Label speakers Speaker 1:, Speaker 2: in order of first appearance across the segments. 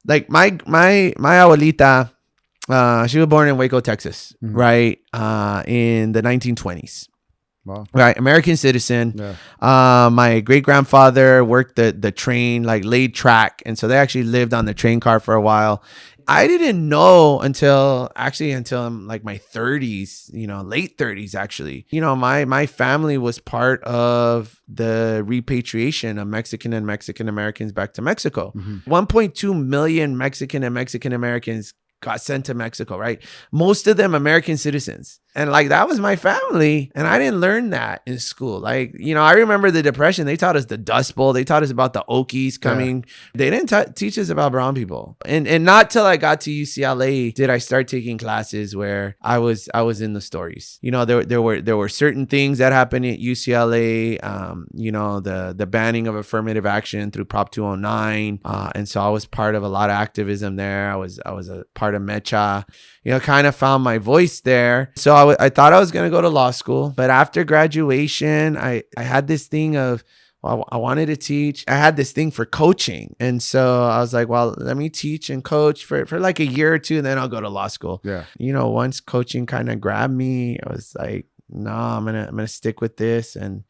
Speaker 1: like my abuelita, she was born in Waco, Texas, right? In the 1920s.
Speaker 2: Wow.
Speaker 1: Right, American citizen.
Speaker 2: Yeah.
Speaker 1: My great grandfather worked the train, like laid track, and so they actually lived on the train car for a while. I didn't know until I'm like my 30s, late 30s actually. My family was part of the repatriation of Mexican and Mexican Americans back to Mexico. 1.2 million Mexican and Mexican Americans got sent to Mexico, right? Most of them American citizens. And like, that was my family. And I didn't learn that in school. Like, I remember the Depression. They taught us the Dust Bowl. They taught us about the Okies coming. Yeah. They didn't teach us about brown people. And not till I got to UCLA did I start taking classes where I was in the stories. There were certain things that happened at UCLA. The banning of affirmative action through Prop 209. And so I was part of a lot of activism there. I was a part of Mecha. Kind of found my voice there. So I thought I was going to go to law school. But after graduation, I had this thing of, well, I wanted to teach. I had this thing for coaching. And so I was like, well, let me teach and coach for like a year or two, and then I'll go to law school. Yeah. Once coaching kind of grabbed me, I was like, no, I'm going to stick with this. And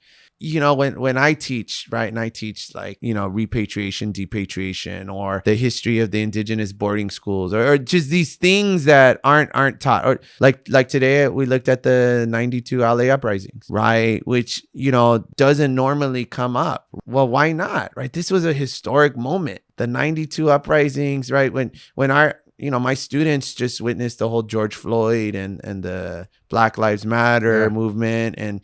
Speaker 1: when I teach, right, and I teach like, repatriation, depatriation, or the history of the indigenous boarding schools, or just these things that aren't taught, or like today we looked at the 92 LA uprisings, right, which, doesn't normally come up. Well, why not, right? This was a historic moment. The 92 uprisings, right, when our my students just witnessed the whole George Floyd and the Black Lives Matter movement, and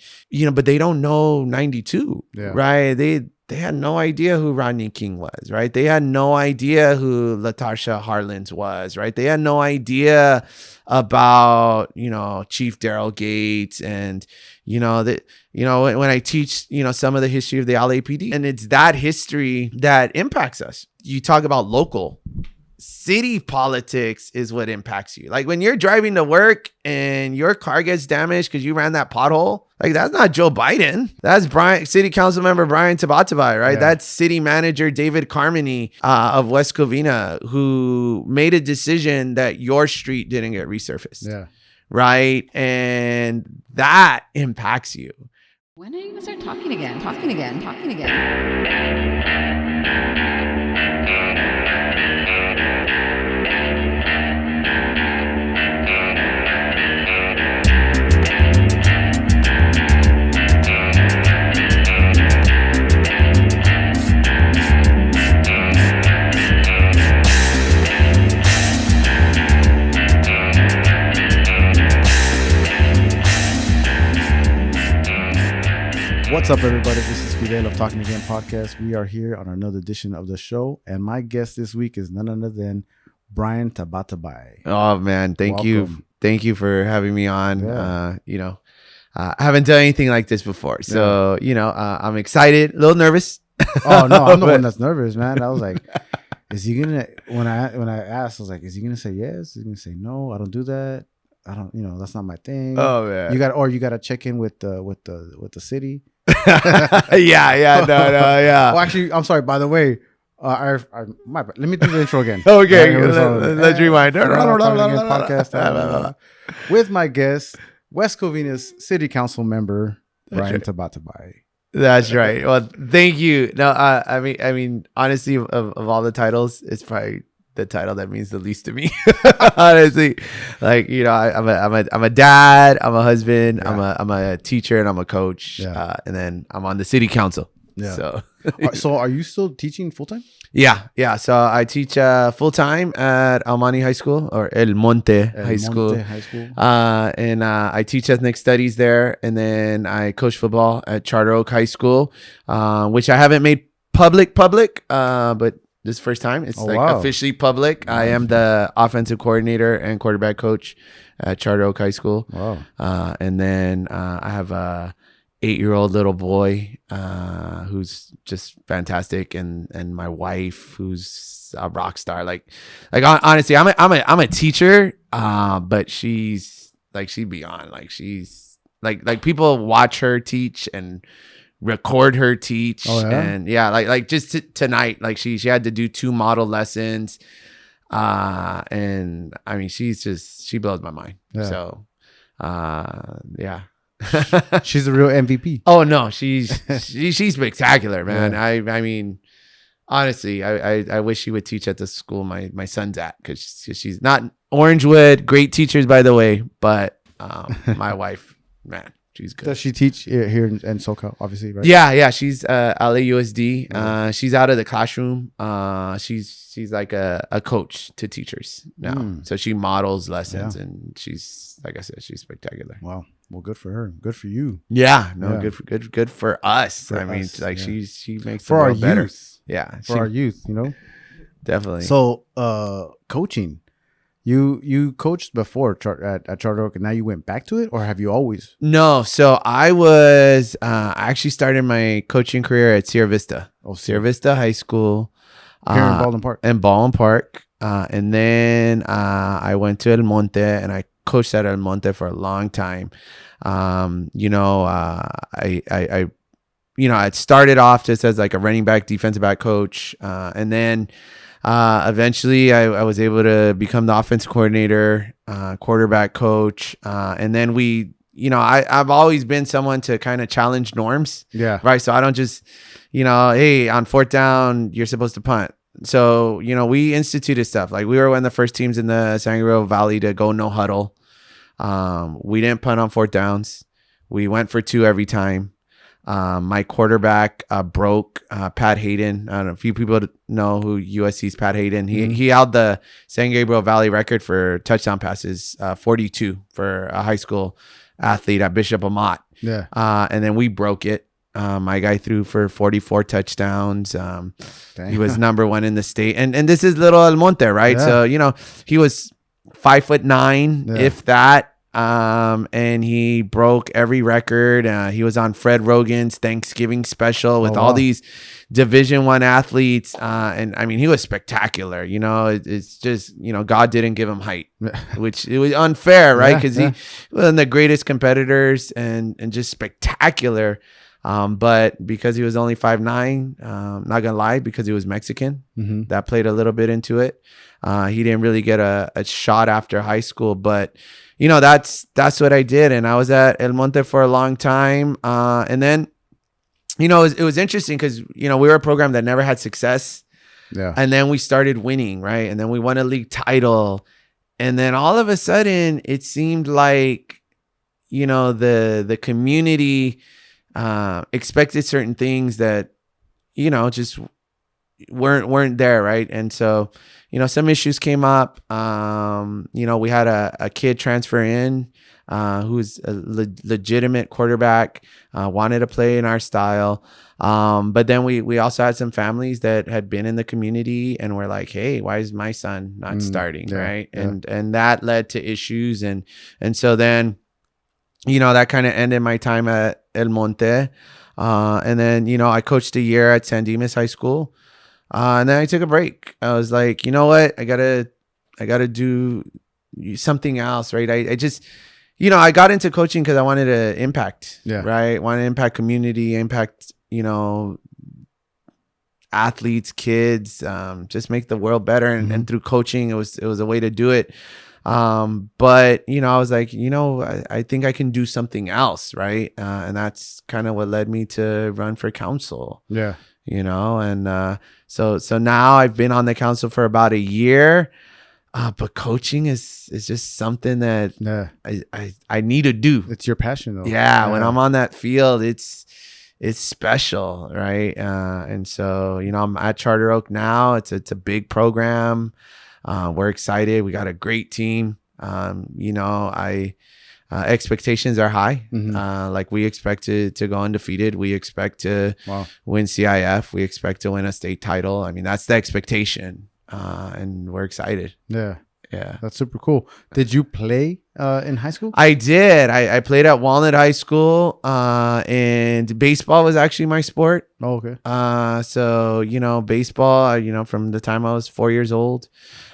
Speaker 1: but they don't know 92, right? They had no idea who Rodney King was, right? They had no idea who Latasha Harlins was, right? They had no idea about Chief Daryl Gates, and when I teach some of the history of the LAPD, and it's that history that impacts us. You talk about local. City politics is what impacts you. Like when you're driving to work and your car gets damaged because you ran that pothole, like that's not Joe Biden. That's City Council Member Brian Tabatabai, right? Yeah. That's City Manager David Carmody of West Covina, who made a decision that your street didn't get resurfaced. Yeah. Right? And that impacts you.
Speaker 3: When are you going to start talking again? Talking again.
Speaker 2: What's up, everybody? This is Fidel of Talking Again Podcast. We are here on another edition of the show, and my guest this week is none other than Brian Tabatabai.
Speaker 1: Oh man, thank you for having me on. Yeah. I haven't done anything like this before, so I'm excited, a little nervous.
Speaker 2: Oh no, I'm the one that's nervous, man. I was like, is he gonna? When I asked, I was like, is he gonna say yes? Is he gonna say no? I don't do that. I don't, that's not my thing.
Speaker 1: Oh man,
Speaker 2: you got to check in with the city.
Speaker 1: yeah.
Speaker 2: Well, actually, I'm sorry. By the way, let me do the intro again.
Speaker 1: Okay, let's rewind.
Speaker 2: Podcast with my guest, West Covina's City Council member Brian Tabatabai.
Speaker 1: That's right. Well, thank you. No, I mean, honestly, of all the titles, it's probably the title that means the least to me. Honestly, like I'm a dad, I'm a husband, I'm a teacher, and I'm a coach, and then I'm on the city council. Yeah.
Speaker 2: So are you still teaching full time?
Speaker 1: Yeah. So I teach full time at Almani High School, or El Monte High School. And I teach ethnic studies there, and then I coach football at Charter Oak High School, which I haven't made public, but this first time it's officially public. I am the offensive coordinator and quarterback coach at Charter Oak High School. Wow. And then I have a 8-year-old little boy who's just fantastic, and my wife who's a rock star. Like honestly, I'm a teacher, but she's beyond. Like she's like people watch her teach and record her teach. And like just tonight, like she had to do 2 model lessons. And I mean, she blows my mind.
Speaker 2: Yeah.
Speaker 1: So, yeah.
Speaker 2: She's the real MVP.
Speaker 1: Oh no, she's spectacular, man.
Speaker 2: Yeah.
Speaker 1: I mean, honestly, I wish she would teach at the school my son's at, because she's not Orangewood. Great teachers, by the way, but my wife, man, she's good.
Speaker 2: Does she teach here in SoCal? Obviously, right?
Speaker 1: Yeah, she's LAUSD. She's out of the classroom. She's like a coach to teachers now. So she models lessons, and she's, like I said, she's spectacular.
Speaker 2: Wow. Well, good for her. Good for you.
Speaker 1: Yeah, no,
Speaker 2: Yeah.
Speaker 1: good for us.
Speaker 2: For
Speaker 1: I mean,
Speaker 2: us,
Speaker 1: like
Speaker 2: yeah.
Speaker 1: she makes
Speaker 2: For
Speaker 1: the
Speaker 2: our
Speaker 1: world better.
Speaker 2: youth.
Speaker 1: Yeah,
Speaker 2: For our youth, you know?
Speaker 1: definitely.
Speaker 2: So, coaching. You coached before at Charter Oak, and now you went back to it, or have you always?
Speaker 1: No, so I was I actually started my coaching career at Sierra Vista. Sierra Vista High School.
Speaker 2: Here in Baldwin Park.
Speaker 1: In Baldwin Park. And then I went to El Monte, and I coached at El Monte for a long time. You know, I it started off just as like a running back, defensive back coach. And then eventually I was able to become the offensive coordinator, quarterback coach. And then I've always been someone to kind of challenge norms.
Speaker 2: Yeah.
Speaker 1: Right. So I don't just, hey, on fourth down, you're supposed to punt. So, we instituted stuff. Like, we were one of the first teams in the San Gabriel Valley to go no huddle. We didn't punt on fourth downs. We went for 2 every time. My quarterback broke Pat Hayden. I don't know if you people know who USC's Pat Hayden. He held the San Gabriel Valley record for touchdown passes, 42 for a high school athlete at Bishop Amat.
Speaker 2: Yeah.
Speaker 1: And then we broke it. My guy threw for 44 touchdowns. He was number 1 in the state. And this is little El Monte, right?
Speaker 2: Yeah.
Speaker 1: So, he was 5'9", if that. And he broke every record. He was on Fred Rogan's Thanksgiving special with all these Division I athletes. And I mean, he was spectacular. It's just, God didn't give him height, which it was unfair, right? Because he was one of the greatest competitors and just spectacular. But because he was only 5'9", not gonna lie, because he was Mexican, that played a little bit into it. He didn't really get a shot after high school, but that's what I did. And I was at El Monte for a long time. And then, it was interesting because, we were a program that never had success.
Speaker 2: Yeah.
Speaker 1: And then we started winning, right? And then we won a league title. And then all of a sudden it seemed like, the community expected certain things that, just weren't there. Right. And so, some issues came up. We had a kid transfer in, who's a legitimate quarterback, wanted to play in our style. But then we also had some families that had been in the community and were like, hey, why is my son not starting?
Speaker 2: Yeah,
Speaker 1: right.
Speaker 2: yeah.
Speaker 1: And that led to issues. And so then, that kind of ended my time at El Monte. And then, I coached a year at San Dimas High School. And then I took a break. I was like, you know what? I gotta do something else, right? I just, I got into coaching because I wanted to impact, right? Want to impact community, impact, athletes, kids, just make the world better. And through coaching, it was a way to do it. But I was like, I think I can do something else, right? And that's kind of what led me to run for council.
Speaker 2: Yeah.
Speaker 1: And so now I've been on the council for about a year, but coaching is just something that I need to do.
Speaker 2: It's your passion, though.
Speaker 1: Yeah, when I'm on that field, it's special, right? And so I'm at Charter Oak now. It's a big program. We're excited. We got a great team. Expectations are high. Like, we expect to go undefeated. We expect to win CIF. We expect to win a state title. I mean, that's the expectation. And we're excited.
Speaker 2: Yeah.
Speaker 1: Yeah.
Speaker 2: That's super cool. Did you play in high school?
Speaker 1: I did. I played at Walnut High School, and baseball was actually my sport.
Speaker 2: Oh, okay.
Speaker 1: So, baseball, from the time I was 4 years old,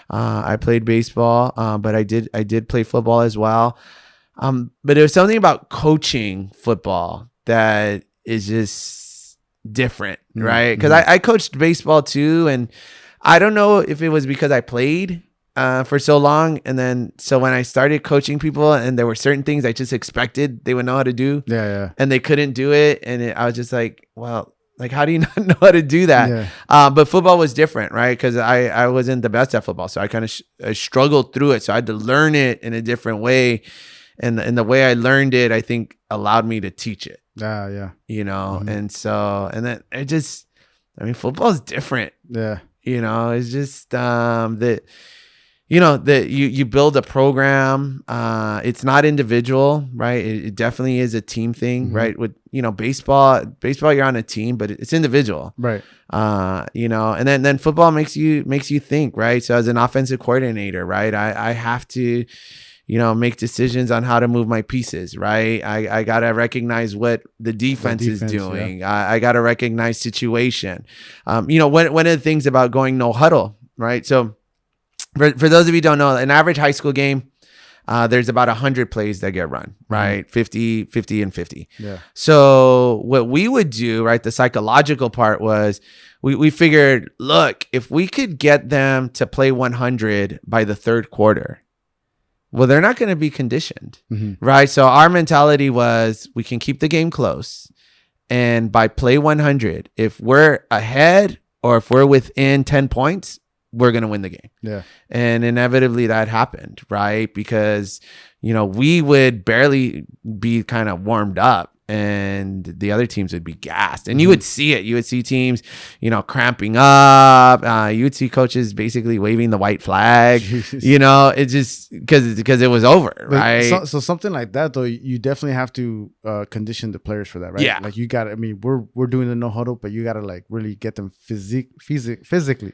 Speaker 1: I played baseball, but I did play football as well. But there was something about coaching football that is just different, right? Because I coached baseball too, and I don't know if it was because I played for so long. And then, so when I started coaching people and there were certain things I just expected they would know how to do, and they couldn't do it. And I was just like, well, like, how do you not know how to do that? But football was different, right? Because I wasn't the best at football. So I kind of struggled through it. So I had to learn it in a different way. And the way I learned it, I think allowed me to teach it. You know? And so, and then it just, I mean, football is different. You know, it's just that, you know, that you build a program. It's not individual, right? It definitely is a team thing, right? With, you know, baseball, you're on a team, but it's individual,
Speaker 2: right?
Speaker 1: You know, and then football makes you think, right? So as an offensive coordinator, right, I have to, you know, make decisions on how to move my pieces, right? I got to recognize what the defense is doing. I got to recognize situation. You know, one of the things about going no huddle, right? So for those of you who don't know, an average high school game, there's about 100 plays that get run, right? 50, and 50. So what we would do, right, the psychological part was we figured, look, if we could get them to play 100 by the third quarter, well, they're not going to be conditioned, right? So our mentality was we can keep the game close. And by play 100, if we're ahead or if we're within 10 points, we're going to win the game. And inevitably that happened, right? Because, you know, we would barely be kind of warmed up and the other teams would be gassed. And you would see it. You would see teams, you know, cramping up. You would see coaches basically waving the white flag. You know, it just because it was over, right?
Speaker 2: So something like that, though, you definitely have to condition the players for that, right?
Speaker 1: Yeah.
Speaker 2: Like you got to, I mean, we're doing the no huddle, but you got to like really get them physically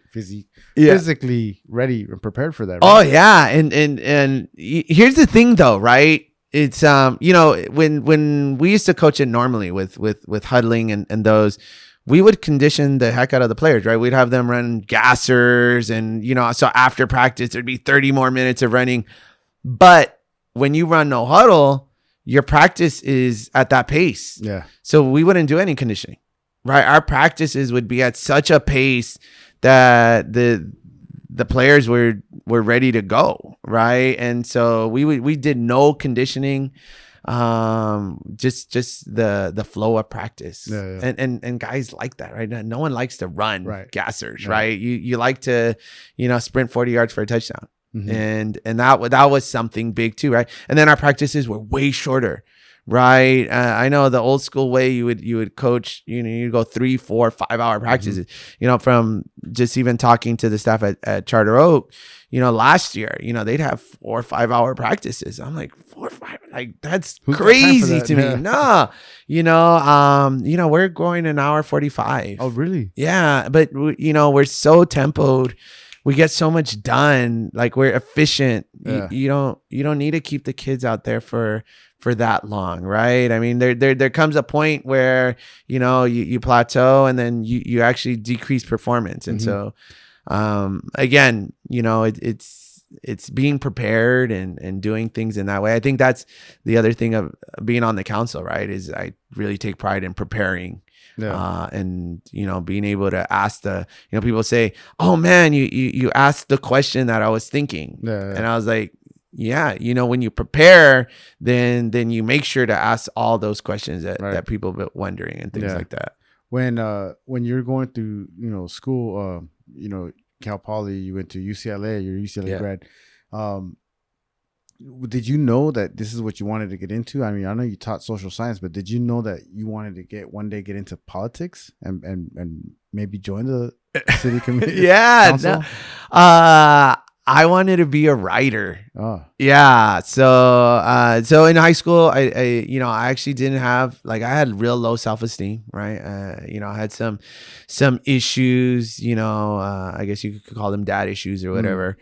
Speaker 2: ready and prepared for that. Right?
Speaker 1: Oh yeah, and here's the thing, though, right? It's you know, when we used to coach it normally with huddling and those, we would condition the heck out of the players, right? We'd have them run gassers and, you know, so after practice there'd be 30 more minutes of running. But when you run no huddle, your practice is at that pace. So we wouldn't do any conditioning, right? Our practices would be at such a pace that the players were ready to go, right? And so we did no conditioning, just the flow of practice. And guys like that, right? No one likes to run gassers, right? You like to, you know, sprint 40 yards for a touchdown. And that was something big too, right? And then our practices were way shorter. Right. I know the old school way you would coach, you know, you go 3, 4, 5 hour practices, you know, from just even talking to the staff at Charter Oak, you know, last year, you know, they'd have 4 or 5 hour practices. I'm like 4 or 5, like that's crazy to me. No, you know, we're going an hour 45.
Speaker 2: Oh, really?
Speaker 1: Yeah. But you know, we're so tempoed. We get so much done. Like we're efficient. You don't need to keep the kids out there for that long, right? I mean, there comes a point where, you know, you plateau and then you actually decrease performance. And so, again, you know, it's being prepared and doing things in that way. I think that's the other thing of being on the council, right? Is I really take pride in preparing. And, you know, being able to ask you know, people say, oh man, you asked the question that I was thinking. And I was like, yeah, you know, when you prepare, then you make sure to ask all those questions that people have been wondering and things like that.
Speaker 2: When you're going through, you know, school, you know, Cal Poly, you went to UCLA, you're a UCLA grad. Did you know that this is what you wanted to get into? I mean, I know you taught social science, but did you know that you wanted to one day get into politics and maybe join the city committee?
Speaker 1: No. I wanted to be a writer.
Speaker 2: Oh.
Speaker 1: Yeah. So in high school, I you know, I actually didn't have, like, I had real low self-esteem, right? You know, I had some issues, you know, I guess you could call them dad issues or whatever.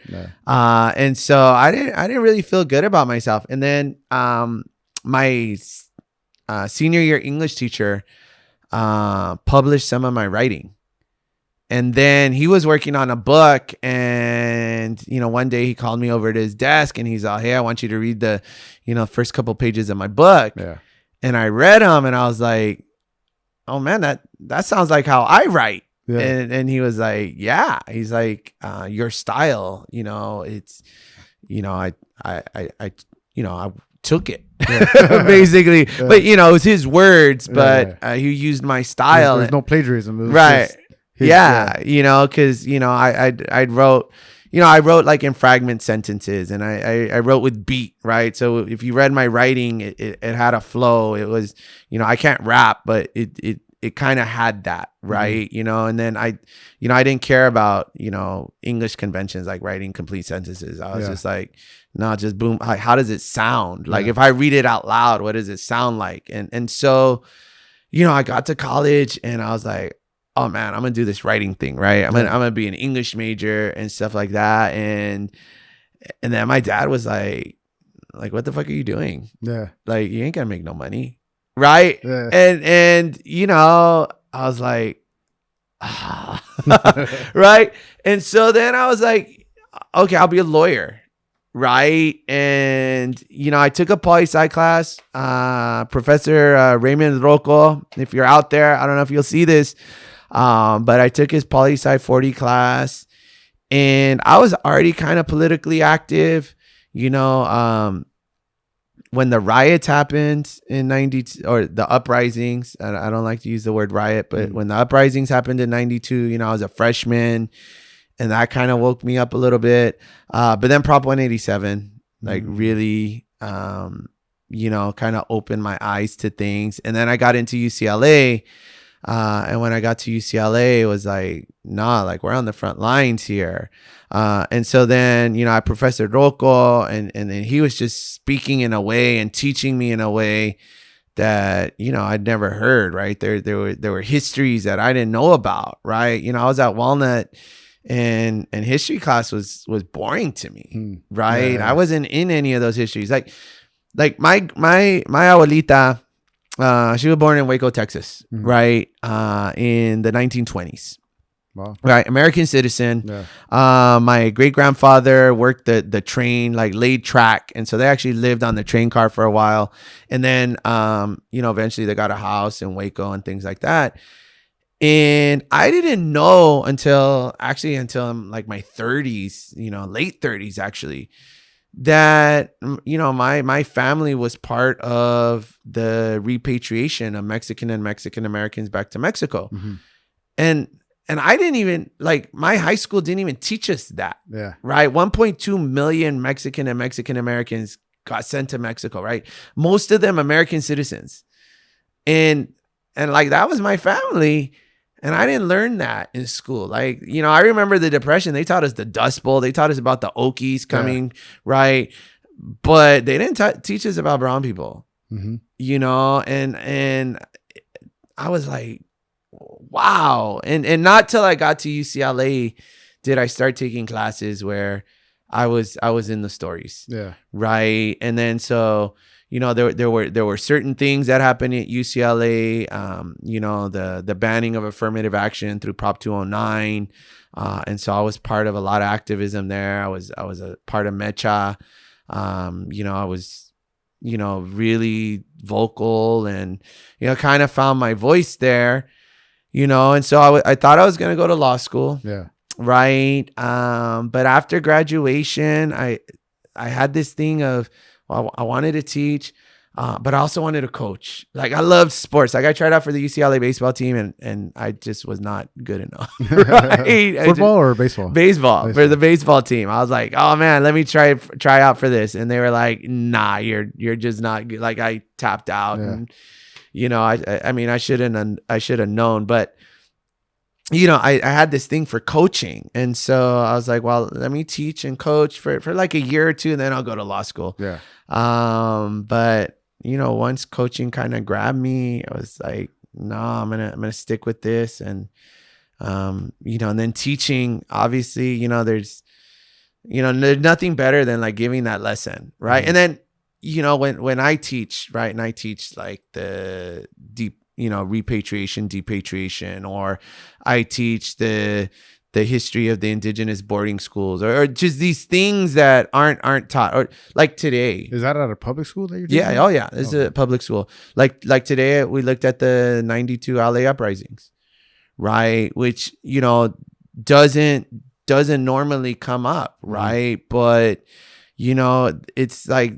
Speaker 1: And so I didn't really feel good about myself. And then my senior year English teacher published some of my writing. And then he was working on a book, and, you know, one day he called me over to his desk and he's all, hey, I want you to read the, you know, first couple pages of my book. And I read them and I was like, oh man, that sounds like how I write.
Speaker 2: Yeah.
Speaker 1: And he was like, yeah, he's like, your style, you know, it's, you know, I you know, I took it basically, but you know, it was his words, but he used my style.
Speaker 2: There's no plagiarism. It was
Speaker 1: Right.
Speaker 2: just his,
Speaker 1: Yeah. You know, cause you know, I wrote, you know, I wrote like in fragment sentences, and I wrote with beat, right? So if you read my writing, it had a flow. It was, you know, I can't rap, but it kind of had that, right? You know, and then I didn't care about, you know, English conventions like writing complete sentences. I was just like, no, just boom. Like, how does it sound? Like if I read it out loud, what does it sound like? And so, you know, I got to college and I was like, oh man, I'm gonna do this writing thing, right? I'm gonna be an English major and stuff like that. And then my dad was like, what the fuck are you doing?
Speaker 2: Yeah.
Speaker 1: Like, you ain't gonna make no money. Right.
Speaker 2: Yeah.
Speaker 1: And you know, I was like, right. And so then I was like, okay, I'll be a lawyer. Right. And, you know, I took a poli-sci class, Professor Raymond Rocco. If you're out there, I don't know if you'll see this, but I took his poli-sci 40 class, and I was already kind of politically active, you know, when the riots happened in 92, or the uprisings, I don't like to use the word riot, but when the uprisings happened in 92, you know, I was a freshman, and that kind of woke me up a little bit. But then Prop 187, like really, you know, kind of opened my eyes to things. And then I got into UCLA. And when I got to UCLA, it was like, nah, like we're on the front lines here. And so then, you know, I Professor Rocco, and then he was just speaking in a way and teaching me in a way that, you know, I'd never heard, right? There were histories that I didn't know about, right? You know, I was at Walnut, and history class was boring to me, right? I wasn't in any of those histories. Like my abuelita, she was born in Waco, Texas, right? In the 1920s.
Speaker 2: Wow.
Speaker 1: Right. American citizen.
Speaker 2: Yeah.
Speaker 1: My great grandfather worked the train, like laid track. And so they actually lived on the train car for a while. And then, you know, eventually they got a house in Waco and things like that. And I didn't know until I'm like my 30s, you know, late 30s actually, that, you know, my family was part of the repatriation of Mexican and Mexican Americans back to Mexico. And I didn't even, like, my high school didn't even teach us that.
Speaker 2: Yeah.
Speaker 1: Right. 1.2 million Mexican and Mexican Americans got sent to Mexico, right? Most of them American citizens. And like, that was my family. And I didn't learn that in school. Like, you know, I remember the Depression. They taught us the Dust Bowl. They taught us about the Okies coming, right? But they didn't teach us about brown people, you know? And I was like, wow. And not till I got to UCLA did I start taking classes where I was in the stories.
Speaker 2: Yeah.
Speaker 1: Right. And then so, you know, there were certain things that happened at UCLA, you know, the banning of affirmative action through Prop 209. And so I was part of a lot of activism there. I was a part of Mecha. You know, I was, you know, really vocal and, you know, kind of found my voice there, you know. And so I thought I was going to go to law school.
Speaker 2: Yeah.
Speaker 1: Right. But after graduation, I had this thing of, well, I wanted to teach, but I also wanted to coach. Like, I loved sports. Like, I tried out for the UCLA baseball team, and I just was not good enough. Right?
Speaker 2: Football or baseball?
Speaker 1: Baseball for the baseball team. I was like, oh man, let me try out for this. And they were like, nah, you're just not good. Like, I tapped out.
Speaker 2: Yeah.
Speaker 1: And, you know, I mean, I should have known, but, you know, I had this thing for coaching. And so I was like, well, let me teach and coach for like a year or two, and then I'll go to law school.
Speaker 2: Yeah.
Speaker 1: But, you know, once coaching kind of grabbed me, I was like, no, I'm gonna stick with this. And, you know, and then teaching, obviously, you know, there's nothing better than like giving that lesson. Right. And then, you know, when I teach, right, and I teach like the deep, you know, repatriation, depatriation, or I teach the history of the indigenous boarding schools, or just these things that aren't taught, or like today.
Speaker 2: Is that at a public school that you're teaching?
Speaker 1: Yeah. Oh yeah. This is a public school. Like today we looked at the 92 LA uprisings, right? Which, doesn't normally come up, right? But, it's like,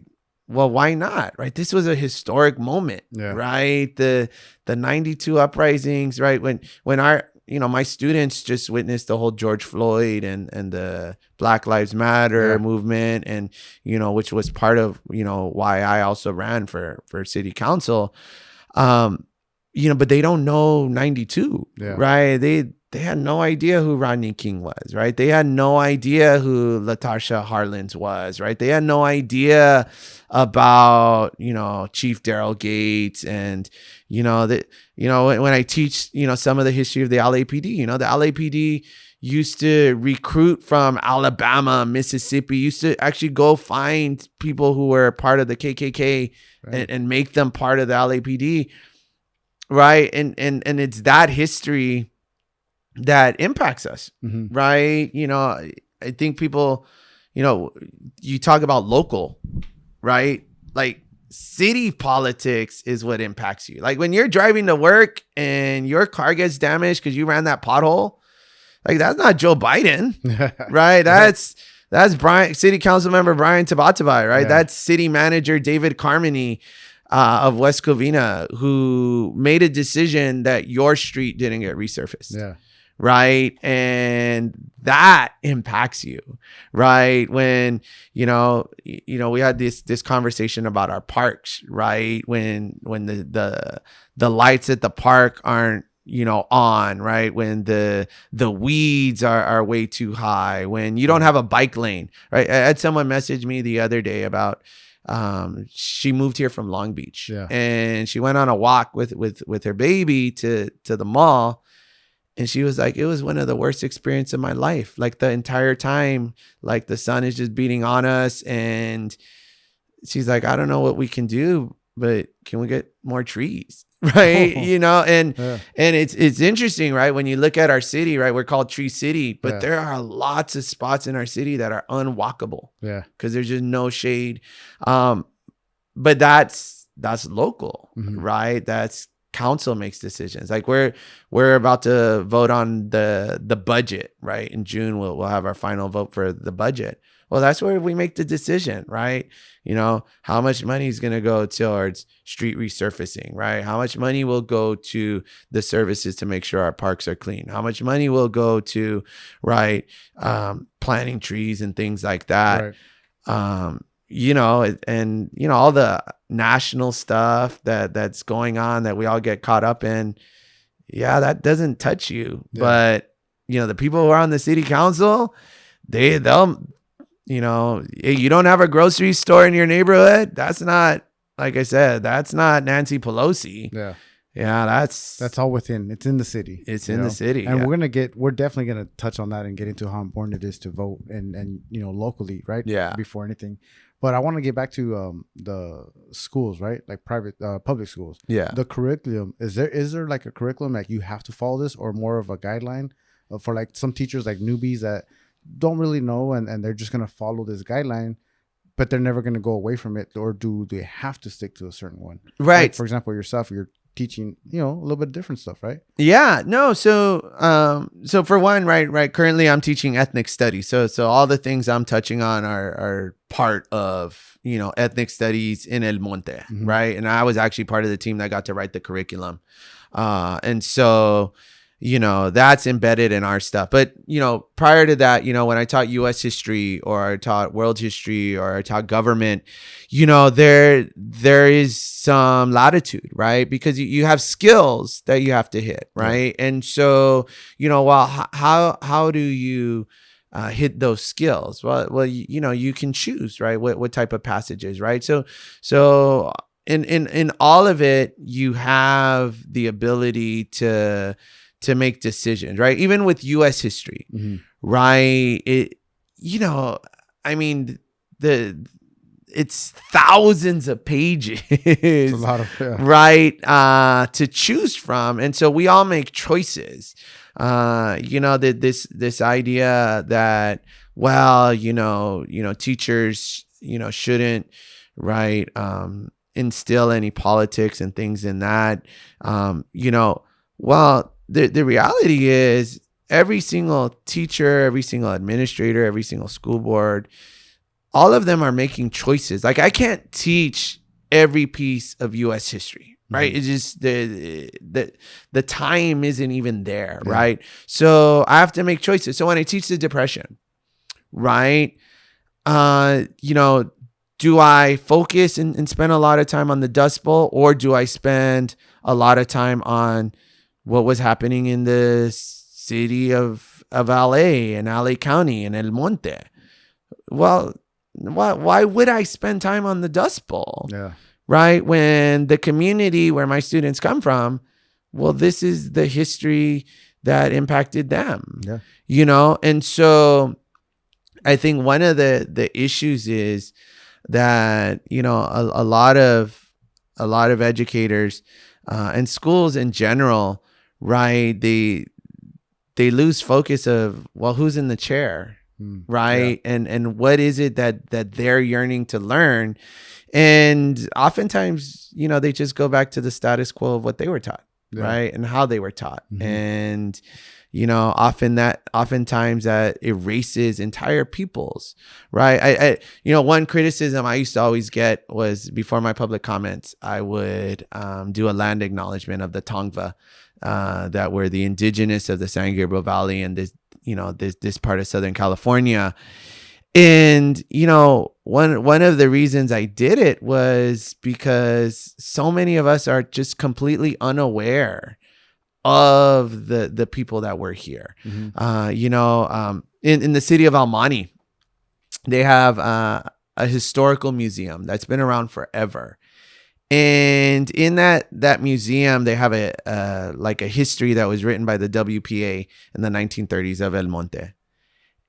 Speaker 1: well, why not? Right. This was a historic moment, right? The 92 uprisings, right? When my students just witnessed the whole George Floyd and the Black Lives Matter movement, and, which was part of, why I also ran for city council. But they don't know 92, right? They had no idea who Rodney King was, right? They had no idea who Latasha Harlins was, right? They had no idea about, Chief Daryl Gates, and, when I teach, some of the history of the LAPD, the LAPD used to recruit from Alabama, Mississippi, used to actually go find people who were part of the KKK and make them part of the LAPD, right? And it's that history that impacts us, right? I think people, you talk about local, right? Like city politics is what impacts you. Like when you're driving to work and your car gets damaged because you ran that pothole, like that's not Joe Biden, right? That's city council member Brian Tabatabai, right? That's city manager David Carmody of West Covina, who made a decision that your street didn't get resurfaced. Right. And that impacts you, right? When, we had this conversation about our parks, right? When the lights at the park aren't, on, right? When the weeds are way too high, when you don't have a bike lane, right? I had someone message me the other day about, she moved here from Long Beach, and she went on a walk with her baby to the mall. And she was like, it was one of the worst experiences of my life. Like the entire time, like the sun is just beating on us. And she's like, I don't know what we can do, but can we get more trees? Right. And it's interesting, right? When you look at our city, right, we're called Tree City, but there are lots of spots in our city that are unwalkable. Because there's just no shade. But that's local, right? That's council makes decisions. Like we're about to vote on the budget, right? In June, we'll have our final vote for the budget. Well, that's where we make the decision, right? How much money is going to go towards street resurfacing, right? How much money will go to the services to make sure our parks are clean? How much money will go to, right, planting trees and things like that? Right. All the national stuff that's going on that we all get caught up in. Yeah, that doesn't touch you. But, the people who are on the city council, they'll, hey, you don't have a grocery store in your neighborhood. That's not, like I said, that's not Nancy Pelosi. Yeah, that's all
Speaker 2: within. It's in the city.
Speaker 1: It's in the city.
Speaker 2: And we're definitely gonna touch on that and get into how important it is to vote and locally, right? Before anything. But I want to get back to the schools, right? Like private, public schools. The curriculum, is there like a curriculum like you have to follow this, or more of a guideline for like some teachers like newbies that don't really know and they're just gonna follow this guideline, but they're never gonna go away from it, or do they have to stick to a certain one?
Speaker 1: Right.
Speaker 2: Like, for example, yourself, you're teaching, a little bit different stuff, right?
Speaker 1: Yeah, no. So for one, right. Currently I'm teaching ethnic studies. So all the things I'm touching on are part of, ethnic studies in El Monte. Right. And I was actually part of the team that got to write the curriculum. And so, that's embedded in our stuff. But, prior to that, when I taught U.S. history, or I taught world history, or I taught government, there is some latitude, right? Because you have skills that you have to hit, right? And so, how do you hit those skills? Well, you can choose, right? What type of passages, right? So in all of it, you have the ability to make decisions, right? Even with U.S. history, right? It's thousands of pages,
Speaker 2: It's a lot of,
Speaker 1: right? To choose from. And so we all make choices. This idea that, well, teachers, shouldn't, right, instill any politics and things in that, well, the reality is every single teacher, every single administrator, every single school board, all of them are making choices. Like I can't teach every piece of U.S. history, right? It's just the time isn't even there, right? So I have to make choices. So when I teach the Depression, right, do I focus and spend a lot of time on the Dust Bowl, or do I spend a lot of time on what was happening in the city of LA and LA County and El Monte? Well, why would I spend time on the Dust Bowl?
Speaker 2: Yeah.
Speaker 1: Right? When the community where my students come from, well, this is the history that impacted them. Yeah. And so I think one of the issues is that, a lot of educators and schools in general, right? They lose focus of, well, who's in the chair? Right. Yeah. And what is it that they're yearning to learn? And oftentimes, they just go back to the status quo of what they were taught, right? And how they were taught. And, oftentimes that erases entire peoples, right? One criticism I used to always get was, before my public comments, I would do a land acknowledgement of the Tongva that were the indigenous of the San Gabriel Valley and this part of Southern California. And, one of the reasons I did it was because so many of us are just completely unaware of the people that were here. In the city of Almani, they have a historical museum that's been around forever. And in that museum, they have a history that was written by the WPA in the 1930s of El Monte.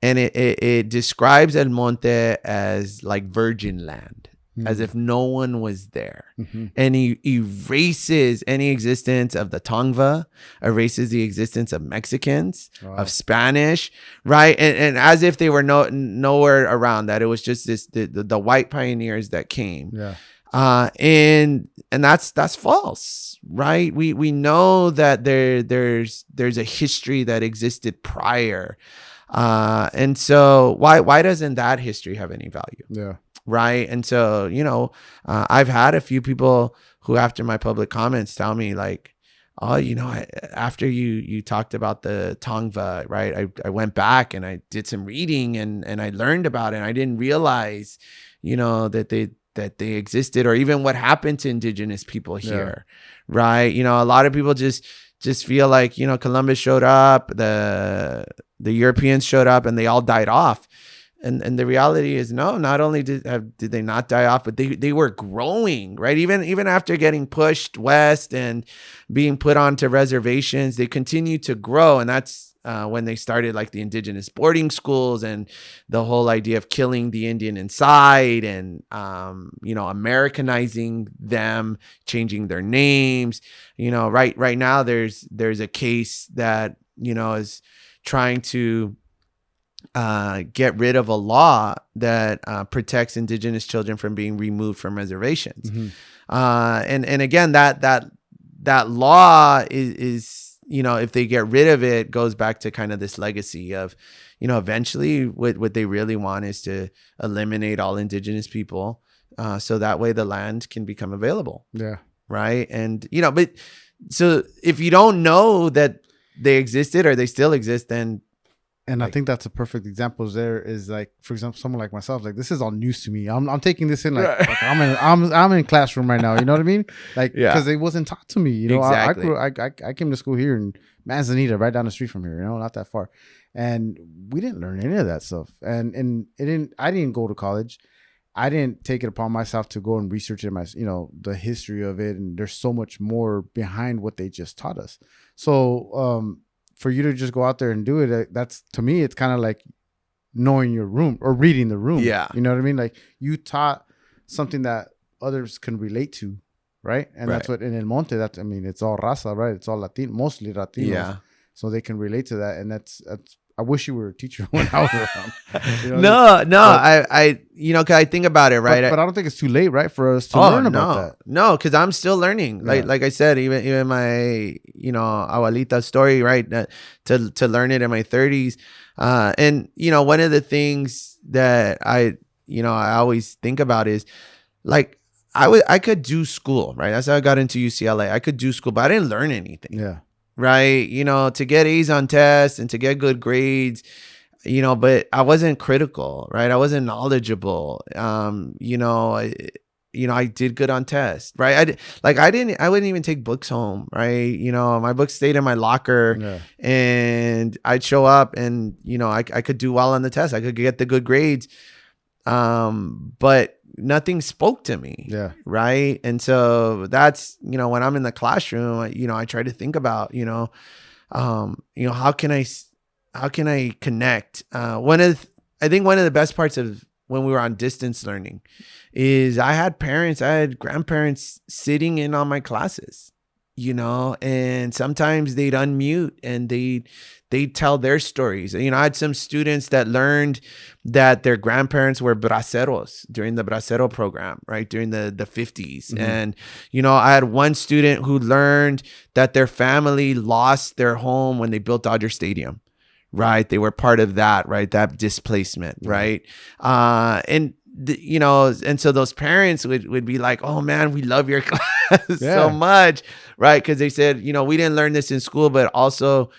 Speaker 1: And it describes El Monte as like virgin land, as if no one was there. And he erases any existence of the Tongva, erases the existence of Mexicans, of Spanish, right? And as if they were nowhere around that. It was just the white pioneers that came. Yeah. And that's false, right? We know that there's a history that existed prior. And so why doesn't that history have any value? Yeah. Right. And so, I've had a few people who, after my public comments, tell me like, oh, after you talked about the Tongva, right, I went back and I did some reading and I learned about it. And I didn't realize, that they existed, or even what happened to indigenous people here. Yeah. Right. A lot of people just feel like, Columbus showed up, the Europeans showed up, and they all died off. And the reality is, no, not only did they not die off, but they were growing, right? Even after getting pushed west and being put onto reservations, they continued to grow. And that's when they started like the indigenous boarding schools and the whole idea of killing the Indian inside and, Americanizing them, changing their names. Right now there's a case that, is trying to get rid of a law that protects indigenous children from being removed from reservations. And again, that law is if they get rid of it, goes back to kind of this legacy of, eventually what they really want is to eliminate all indigenous people. So that way the land can become available. Yeah. Right. And, but so if you don't know that they existed or they still exist, then.
Speaker 2: And I think that's a perfect example. Is like, for example, someone like myself, like this is all news to me. I'm taking this in like I'm in classroom right now. You know what I mean? Like, because it wasn't taught to me. Exactly. I came to school here in Manzanita, right down the street from here. Not that far, and we didn't learn any of that stuff. And I didn't go to college. I didn't take it upon myself to go and research it the history of it. And there's so much more behind what they just taught us. So, for you to just go out there and do it, that's, to me, it's kind of like knowing your room or reading the room. Yeah. You know what I mean? Like, you taught something that others can relate to, right? And that's what in El Monte, it's all raza, right? It's all mostly Latinos. Yeah. So they can relate to that. And that's I wish you were a teacher when I was around.
Speaker 1: I cause I think about it, right?
Speaker 2: But I don't think it's too late, right, for us to learn about that.
Speaker 1: No, because I'm still learning. Like I said, even my abuelita story, right? To learn it in my 30s, and one of the things that I always think about is like I could do school, right? That's how I got into UCLA. I could do school, but I didn't learn anything.
Speaker 2: Yeah.
Speaker 1: Right. To get A's on tests and to get good grades, but I wasn't critical, right? I wasn't knowledgeable. I did good on tests, right? I wouldn't even take books home, right? My books stayed in my locker and I'd show up and, I could do well on the test. I could get the good grades. But nothing spoke to me.
Speaker 2: Yeah.
Speaker 1: Right. And so that's, when I'm in the classroom, I try to think about, how can I connect? I think one of the best parts of when we were on distance learning is I had grandparents sitting in on my classes, and sometimes they'd unmute and they'd tell their stories. I had some students that learned that their grandparents were braceros during the bracero program, right? During the 50s. Mm-hmm. And, I had one student who learned that their family lost their home when they built Dodger Stadium, right? They were part of that, right? That displacement, right? And so those parents would be like, oh man, we love your class so much, right? Because they said, we didn't learn this in school, but also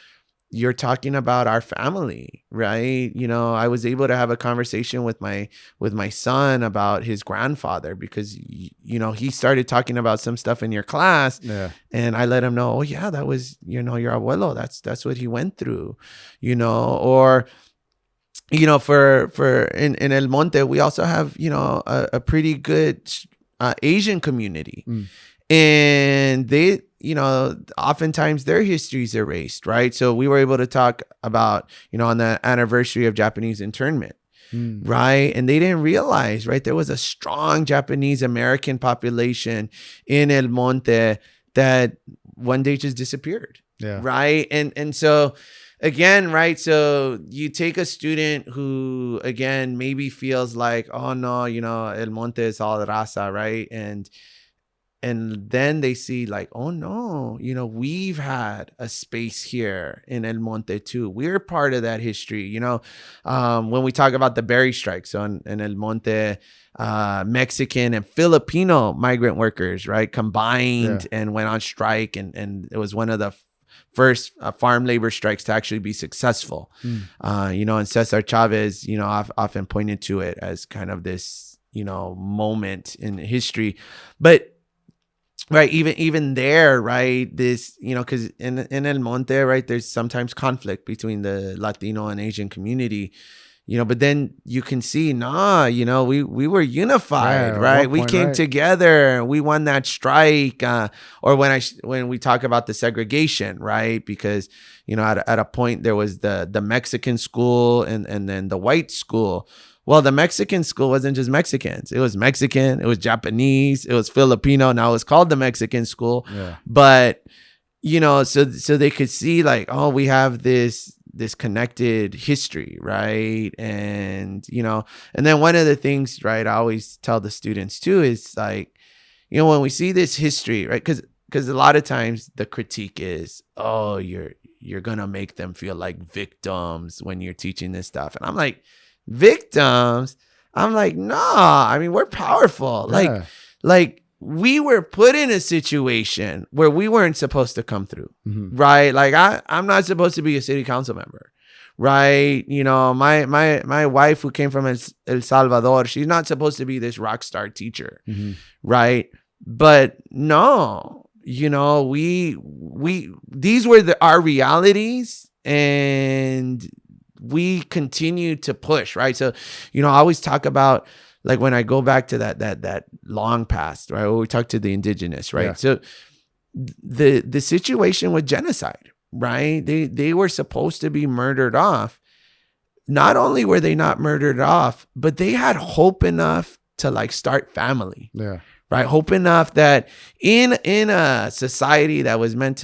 Speaker 1: you're talking about our family, right? I was able to have a conversation with my son about his grandfather because, he started talking about some stuff in your class and I let him know, oh yeah, that was, your abuelo. That's what he went through, or, for in El Monte, we also have, a pretty good Asian community. And they, oftentimes their history is erased, right? So we were able to talk about, on the anniversary of Japanese internment, right? And they didn't realize, right? There was a strong Japanese American population in El Monte that one day just disappeared, right? And so again, right? So you take a student who, again, maybe feels like, oh no, El Monte is all raza, right? And then they see like, oh no, we've had a space here in El Monte too. We're part of that history. When we talk about the berry strike, so in El Monte, Mexican and Filipino migrant workers, right, combined and went on strike. And it was one of the first farm labor strikes to actually be successful. And Cesar Chavez, often pointed to it as kind of this, moment in history. But right, even there, right, this, because in El Monte, right, there's sometimes conflict between the Latino and Asian community, but then you can see, we were unified, right? We came together, we won that strike. Or when we talk about the segregation, right? Because, at a point there was the Mexican school and then the white school. Well, the Mexican school wasn't just Mexicans. It was Mexican, it was Japanese, it was Filipino. Now it's called the Mexican school. Yeah. But, so they could see like, oh, we have this connected history, right? And, and then one of the things, right, I always tell the students too is like, when we see this history, right? Because a lot of times the critique is, oh, you're going to make them feel like victims when you're teaching this stuff. And I'm like, victims? I'm like, nah, I mean, we're powerful. Like we were put in a situation where we weren't supposed to come through, right? Like I'm not supposed to be a city council member, right? My wife who came from El Salvador, she's not supposed to be this rock star teacher, right? But no, we these were our realities, and we continue to push, right? So, I always talk about like when I go back to that long past, right? Where we talk to the indigenous, right? Yeah. So the situation with genocide, right? They were supposed to be murdered off. Not only were they not murdered off, but they had hope enough to like start family. Yeah. Right? Hope enough that in a society that was meant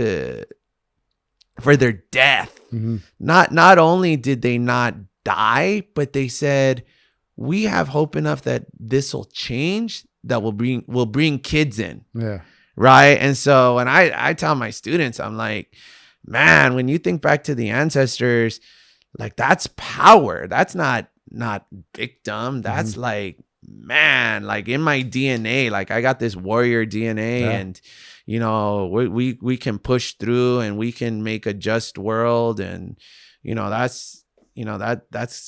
Speaker 1: for their death, Not only did they not die, but they said, we have hope enough that this will change, that will bring kids in.
Speaker 2: Yeah.
Speaker 1: Right. And so when I tell my students, I'm like, man, when you think back to the ancestors, like that's power. That's not victim. That's like, man, like in my DNA, like I got this warrior DNA, and you know, we can push through and we can make a just world. And you know, that's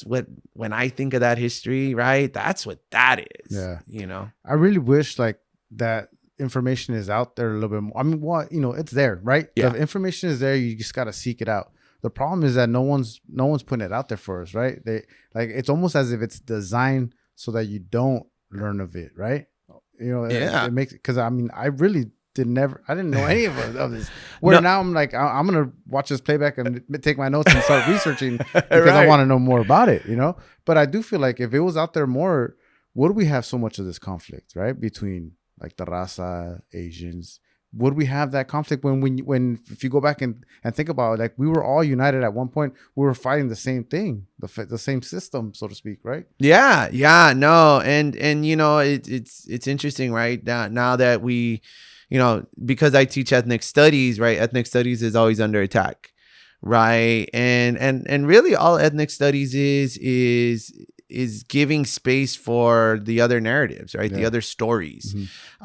Speaker 1: what, when I think of that history, right, that's what that is.
Speaker 2: Yeah.
Speaker 1: You know,
Speaker 2: I really wish like that information is out there a little bit more. I mean, what, you know, it's there, right?
Speaker 1: Yeah.
Speaker 2: The information is there. You just got to seek it out. The problem is that no one's putting it out there for us, right? They like, it's almost as if it's designed so that you don't learn of it, right? You know, it makes, because I mean, I really I didn't know any of this. Where now I'm like, I'm gonna watch this playback and take my notes and start researching because I want to know more about it, you know. But I do feel like if it was out there more, would we have so much of this conflict, right, between like the raza, Asians? Would we have that conflict when if you go back and think about it, like we were all united at one point, we were fighting the same thing, the same system, so to speak, right?
Speaker 1: Yeah, no, and you know, it's interesting, right? Now that we, you know, because I teach ethnic studies, right? Ethnic studies is always under attack, right? And really, all ethnic studies is giving space for the other narratives, right? The other stories.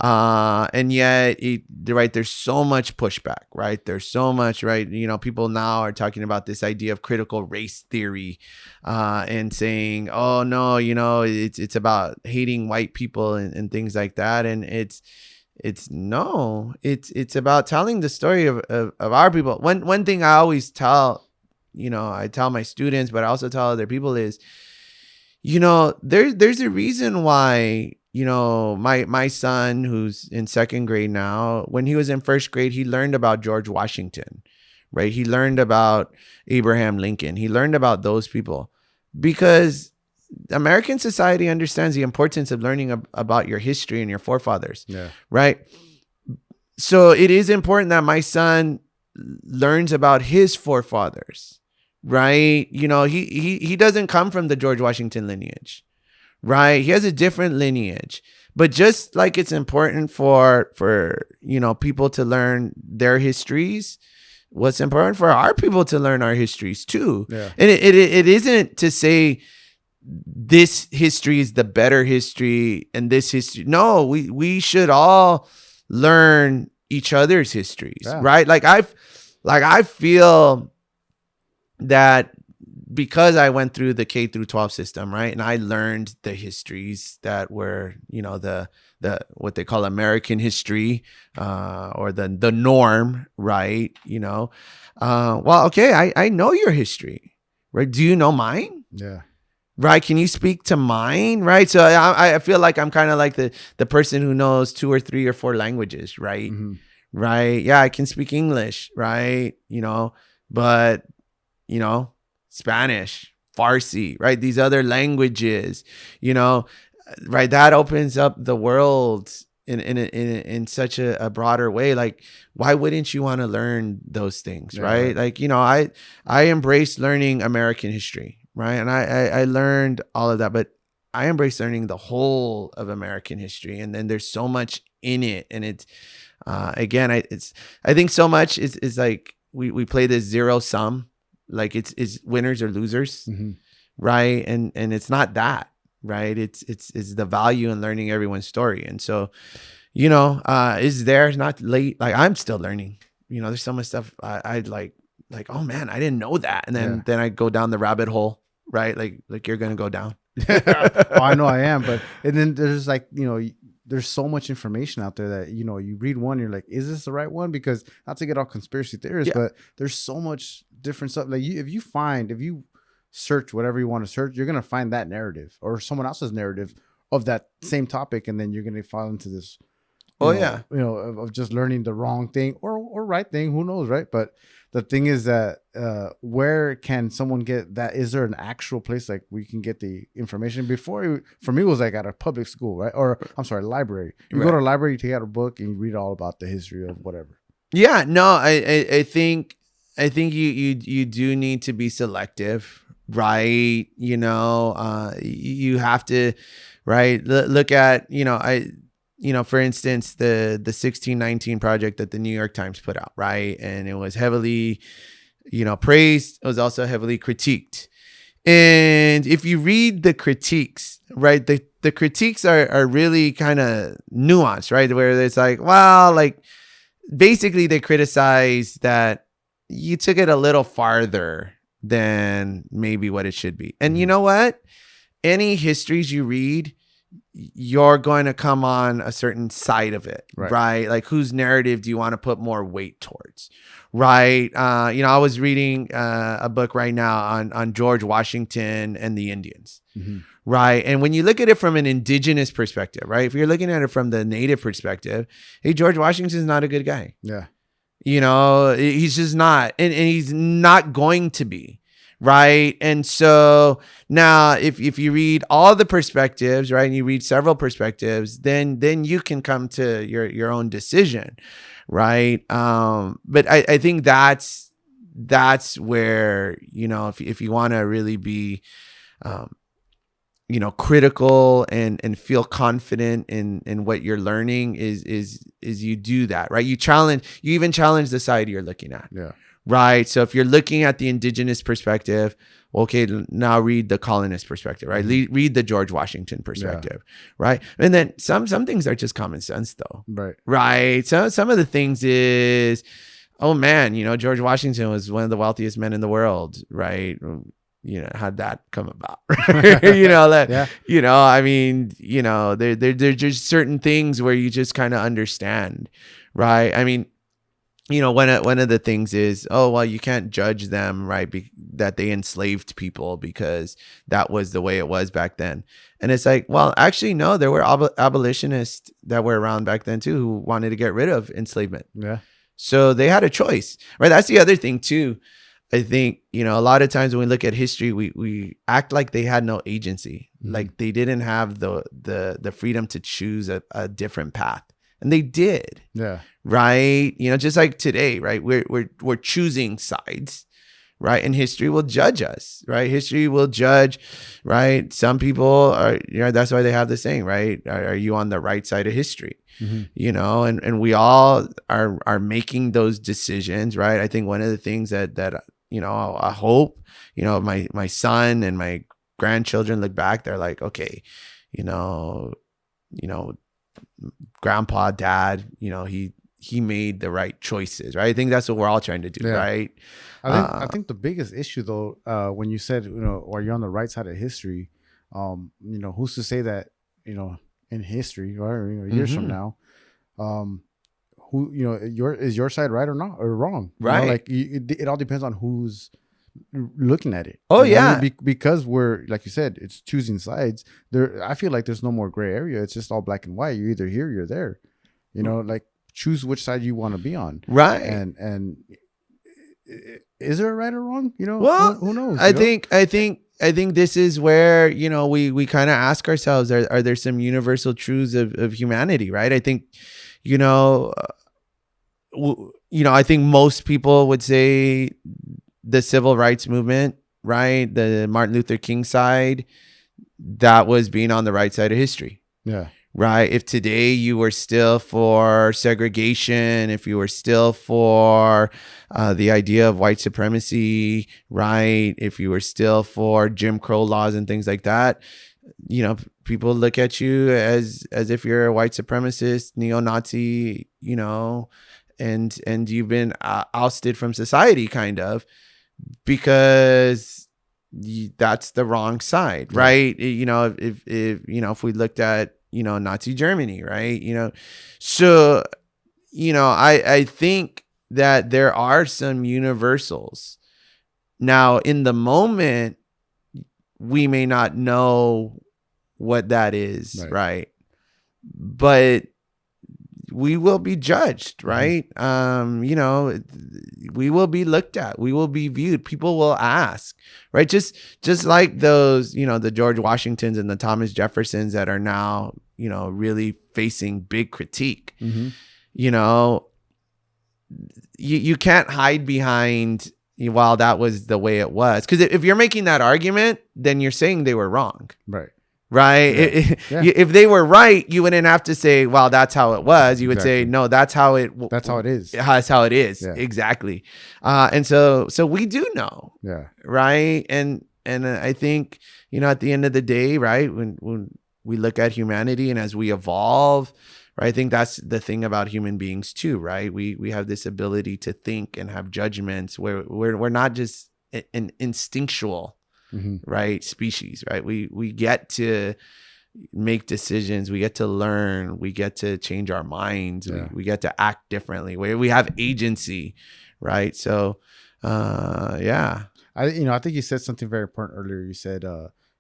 Speaker 1: And yet, right, there's so much pushback, right? There's so much, right? You know, people now are talking about this idea of critical race theory, and saying, oh no, you know, it's about hating white people and things like that. And it's about telling the story of our people. One thing I always tell, you know, I tell my students, but I also tell other people is, you know, there's a reason why, you know, my son, who's in second grade now, when he was in first grade, he learned about George Washington, right? He learned about Abraham Lincoln. He learned about those people because American society understands the importance of learning about your history and your forefathers. Yeah. Right. So it is important that my son learns about his forefathers. Right. You know, he doesn't come from the George Washington lineage. Right. He has a different lineage. But just like it's important for, you know, people to learn their histories, what's important for our people to learn our histories too. Yeah. And it isn't to say this history is the better history and this history. No, we should all learn each other's histories. Yeah. Right. Like I feel that because I went through the K through 12 system, right, and I learned the histories that were, you know, the what they call American history, or the norm, right? You know, well, okay, I know your history, right? Do you know mine? Yeah. Right? Can you speak to mine? Right? So I feel like I'm kind of like the person who knows 2 or 3 or 4 languages, right? Right? Yeah, I can speak English, right? You know, but you know, Spanish, Farsi, right? These other languages, you know, right? That opens up the world in such a broader way. Like, why wouldn't you want to learn those things, right? Like, you know, I embrace learning American history, right? And I learned all of that, but I embrace learning the whole of American history. And then there's so much in it. And it's, again, I think so much is like, we play this zero sum. Like it's winners or losers, right? And it's not that, right? It's the value in learning everyone's story. And so, you know, is there not late? Like I'm still learning. You know, there's so much stuff I'd like, oh man, I didn't know that. And then I go down the rabbit hole, right? Like you're gonna go down.
Speaker 2: Oh, I know I am, but and then there's like, you know, there's so much information out there that, you know, you read one, you're like, is this the right one? Because not to get all conspiracy theorists, but there's so much different stuff. Like if you search whatever you want to search, you're going to find that narrative or someone else's narrative of that same topic. And then you're going to fall into this, you know, of just learning the wrong thing or right thing. Who knows, right? But the thing is that where can someone get that? Is there an actual place like we can get the information? Before, for me, it was like at a public school, right? Or I'm sorry, library. You go to a library, you take out a book and you read all about the history of whatever.
Speaker 1: Yeah, no, I think you do need to be selective, right? You have to, right? Look at, for instance, the 1619 project that the New York Times put out, right? And it was heavily, praised. It was also heavily critiqued. And if you read the critiques, right, the critiques are really kind of nuanced, right? Where it's like, well, like basically they criticize that you took it a little farther than maybe what it should be. And you know what? Any histories you read, you're going to come on a certain side of it, right? Like whose narrative do you want to put more weight towards, right? I was reading a book right now on George Washington and the Indians, right? And when you look at it from an indigenous perspective, right? If you're looking at it from the native perspective, hey, George Washington's not a good guy.
Speaker 2: Yeah.
Speaker 1: He's just not, and he's not going to be. Right. And so now if you read all the perspectives, right, and you read several perspectives, then you can come to your own decision. Right. But I think that's where, if you want to really be, critical and feel confident in what you're learning is you do that. Right. You even challenge the side you're looking at.
Speaker 2: Yeah.
Speaker 1: Right. So if you're looking at the indigenous perspective, well, okay, now read the colonist perspective, right? Read the George Washington perspective, right? And then some things are just common sense though.
Speaker 2: Right.
Speaker 1: Right. So some of the things is, oh man, George Washington was one of the wealthiest men in the world, right? How'd that come about? There's just certain things where you just kind of understand, right? I mean, one of the things is, oh, well, you can't judge them, right? That they enslaved people because that was the way it was back then. And it's like, well, actually, no, there were abolitionists that were around back then too, who wanted to get rid of enslavement.
Speaker 2: Yeah.
Speaker 1: So they had a choice, right? That's the other thing too. I think, a lot of times when we look at history, we act like they had no agency, like they didn't have the freedom to choose a different path. And they did.
Speaker 2: Yeah.
Speaker 1: Right. Just like today, right? We're choosing sides, right? And history will judge us, right? History will judge, right? Some people are, that's why they have the saying, right? Are you on the right side of history? And we all are making those decisions, right? I think one of the things that I hope, my son and my grandchildren look back, they're like, okay, grandpa, dad, he made the right choices, right? I think that's what we're all trying to do, right?
Speaker 2: I think the biggest issue though, when you said, or you're on the right side of history, who's to say that, in history or years from now, who, is your side right or not or wrong?
Speaker 1: Right.
Speaker 2: It all depends on who's looking at it.
Speaker 1: Oh yeah.
Speaker 2: Because we're, like you said, it's choosing sides. I feel like there's no more gray area. It's just all black and white. You're either here, you're there. Like choose which side you want to be on.
Speaker 1: Right.
Speaker 2: And is there a right or wrong?
Speaker 1: Well,
Speaker 2: who knows?
Speaker 1: I think this is where, we kind of ask ourselves, are there some universal truths of humanity, right? I think, I think most people would say the civil rights movement, right? The Martin Luther King side, that was being on the right side of history.
Speaker 2: Yeah.
Speaker 1: Right. If today you were still for segregation, if you were still for the idea of white supremacy, right? If you were still for Jim Crow laws and things like that, people look at you as if you're a white supremacist, neo-Nazi, and you've been ousted from society kind of, because that's the wrong side, right? If we looked at, Nazi Germany, right? So, I think that there are some universals. Now, in the moment, we may not know what that is, right? But we will be judged, right? We will be looked at. We will be viewed. People will ask, right? Just like those, the George Washingtons and the Thomas Jeffersons that are now, really facing big critique. you can't hide behind, well, that was the way it was. Because if you're making that argument, then you're saying they were wrong.
Speaker 2: Right.
Speaker 1: Right. If they were right, you wouldn't have to say, well, that's how it was. You would say, no, that's how it is.
Speaker 2: That's
Speaker 1: how it is.
Speaker 2: Yeah.
Speaker 1: Exactly. And so we do know.
Speaker 2: Yeah.
Speaker 1: Right. And I think, at the end of the day, right, when we look at humanity and as we evolve, right, I think that's the thing about human beings too, right? We have this ability to think and have judgments where we're not just an instinctual, right, species, right? We get to make decisions, we get to learn, we get to change our minds, we get to act differently, where we have agency, right? So I
Speaker 2: think you said something very important earlier. You said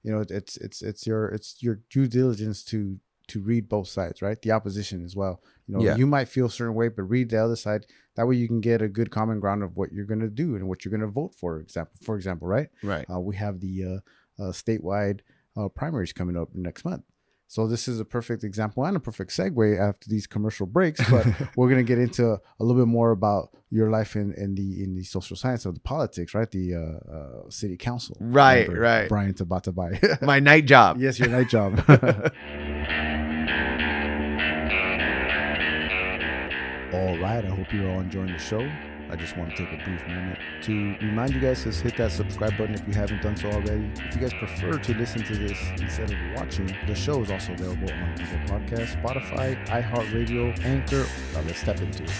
Speaker 2: it's your due diligence to read both sides, right? The opposition as well. You might feel a certain way, but read the other side. That way you can get a good common ground of what you're going to do and what you're going to vote for example, right?
Speaker 1: Right.
Speaker 2: We have the statewide primaries coming up next month. So this is a perfect example and a perfect segue after these commercial breaks, but we're going to get into a little bit more about your life in the social science of the politics, right? The city council.
Speaker 1: Right,
Speaker 2: member,
Speaker 1: right.
Speaker 2: Brian Tabatabai.
Speaker 1: My night job.
Speaker 2: Yes, your night job. All right, I hope you're all enjoying the show. I just want to take a brief moment to remind you guys to hit that subscribe button if you haven't done so already. If you guys prefer to listen to this instead of watching, the show is also available on Google Podcasts, Spotify, iHeartRadio, Anchor. Now let's step into it.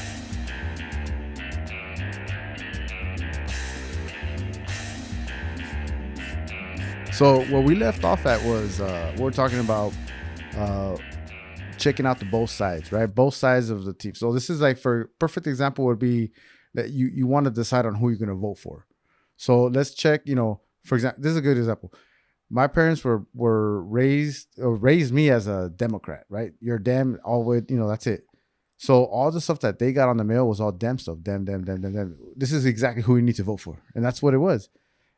Speaker 2: So where we left off at was we're talking about checking out the both sides, right? Both sides of the team. So this is like, for perfect example would be that you want to decide on who you're going to vote for. So let's check, for example, this is a good example. My parents were raised me as a Democrat, right? You're Dem, all the way, that's it. So all the stuff that they got on the mail was all Dem stuff. Dem. This is exactly who you need to vote for. And that's what it was.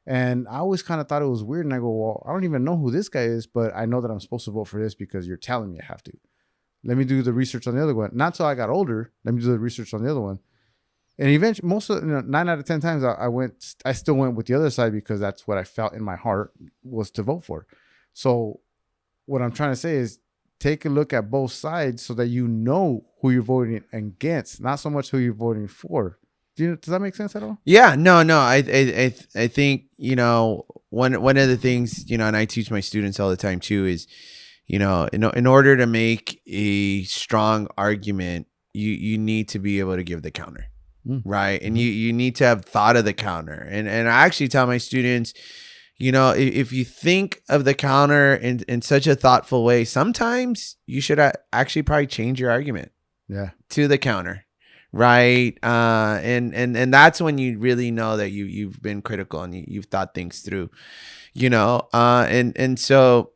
Speaker 2: And I always kind of thought it was weird. And I go, well, I don't even know who this guy is, but I know that I'm supposed to vote for this because you're telling me I have to. Let me do the research on the other one. Not till I got older. Let me do the research on the other one. And eventually, 9 out of 10 times I still went with the other side because that's what I felt in my heart was to vote for. So what I'm trying to say is take a look at both sides so that you know who you're voting against, not so much who you're voting for. Does that make sense at all?
Speaker 1: Yeah, no. I think, one of the things, and I teach my students all the time too is, in order to make a strong argument, you need to be able to give the counter. Right. And you need to have thought of the counter. And I actually tell my students, if you think of the counter in such a thoughtful way, sometimes you should actually probably change your argument to the counter. Right. And that's when you really know that you've been critical and you've thought things through, and so,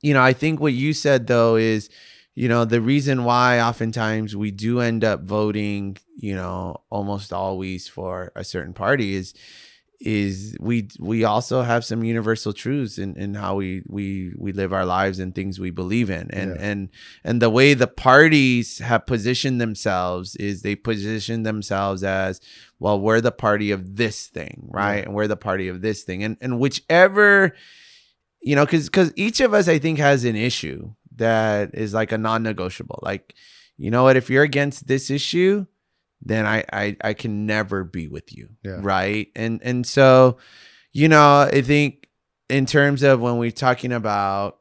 Speaker 1: I think what you said though is, the reason why oftentimes we do end up voting, almost always for a certain party is we also have some universal truths in how we live our lives and things we believe in. And the way the parties have positioned themselves is they position themselves as, well, we're the party of this thing, right? And we're the party of this thing. And whichever, because each of us, I think, has an issue that is like a non-negotiable. Like, you know what, if you're against this issue, then I can never be with you. Right. And so, I think in terms of when we're talking about,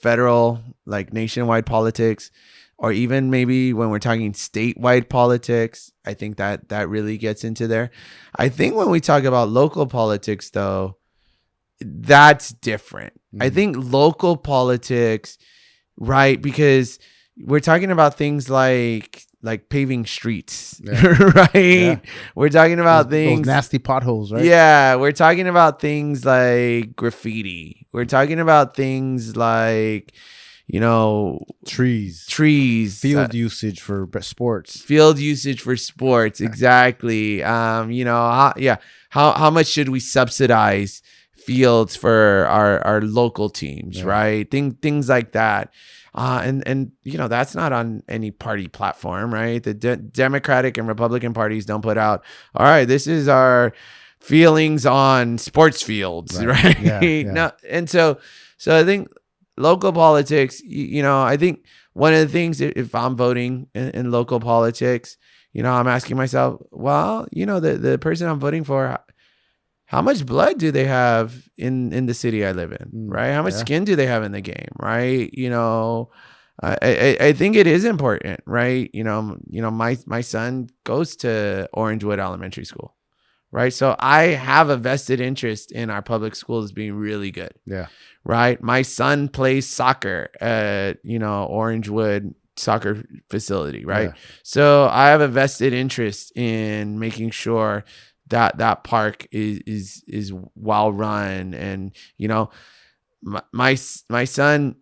Speaker 1: federal, like nationwide politics, or even maybe when we're talking statewide politics, I think that really gets into there. I think when we talk about local politics, though, that's different. I think local politics, right? Because we're talking about things like paving streets, right? Yeah. We're talking about those
Speaker 2: nasty potholes, right?
Speaker 1: Yeah, we're talking about things like graffiti. We're talking about things like, trees,
Speaker 2: field usage for sports,
Speaker 1: exactly. How much should we subsidize fields for our local teams, right? Things like that. And that's not on any party platform, right? The Democratic and Republican parties don't put out, all right, this is our feelings on sports fields, right? No, and so I think local politics, I think one of the things, if I'm voting in local politics, I'm asking myself, well, the person I'm voting for, how much blood do they have in the city I live in, right? How much skin do they have in the game, right? I think it is important, right? My son goes to Orangewood Elementary School, right? So I have a vested interest in our public schools being really good.
Speaker 2: Yeah.
Speaker 1: Right. My son plays soccer at, Orangewood soccer facility. Right. Yeah. So I have a vested interest in making sure that park is well run. And, my son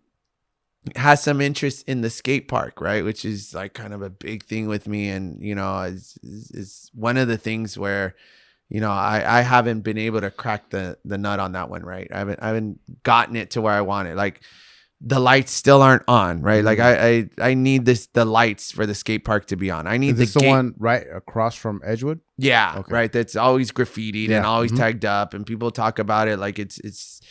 Speaker 1: has some interest in the skate park, right? Which is like kind of a big thing with me. And, is one of the things where, I haven't been able to crack the nut on that one, right? I haven't gotten it to where I want it. Like the lights still aren't on, right? Like I need the lights for the skate park to be on. I need
Speaker 2: the one right across from Edgewood.
Speaker 1: Yeah, okay. Right. That's always graffitied and always tagged up, and people talk about it like it's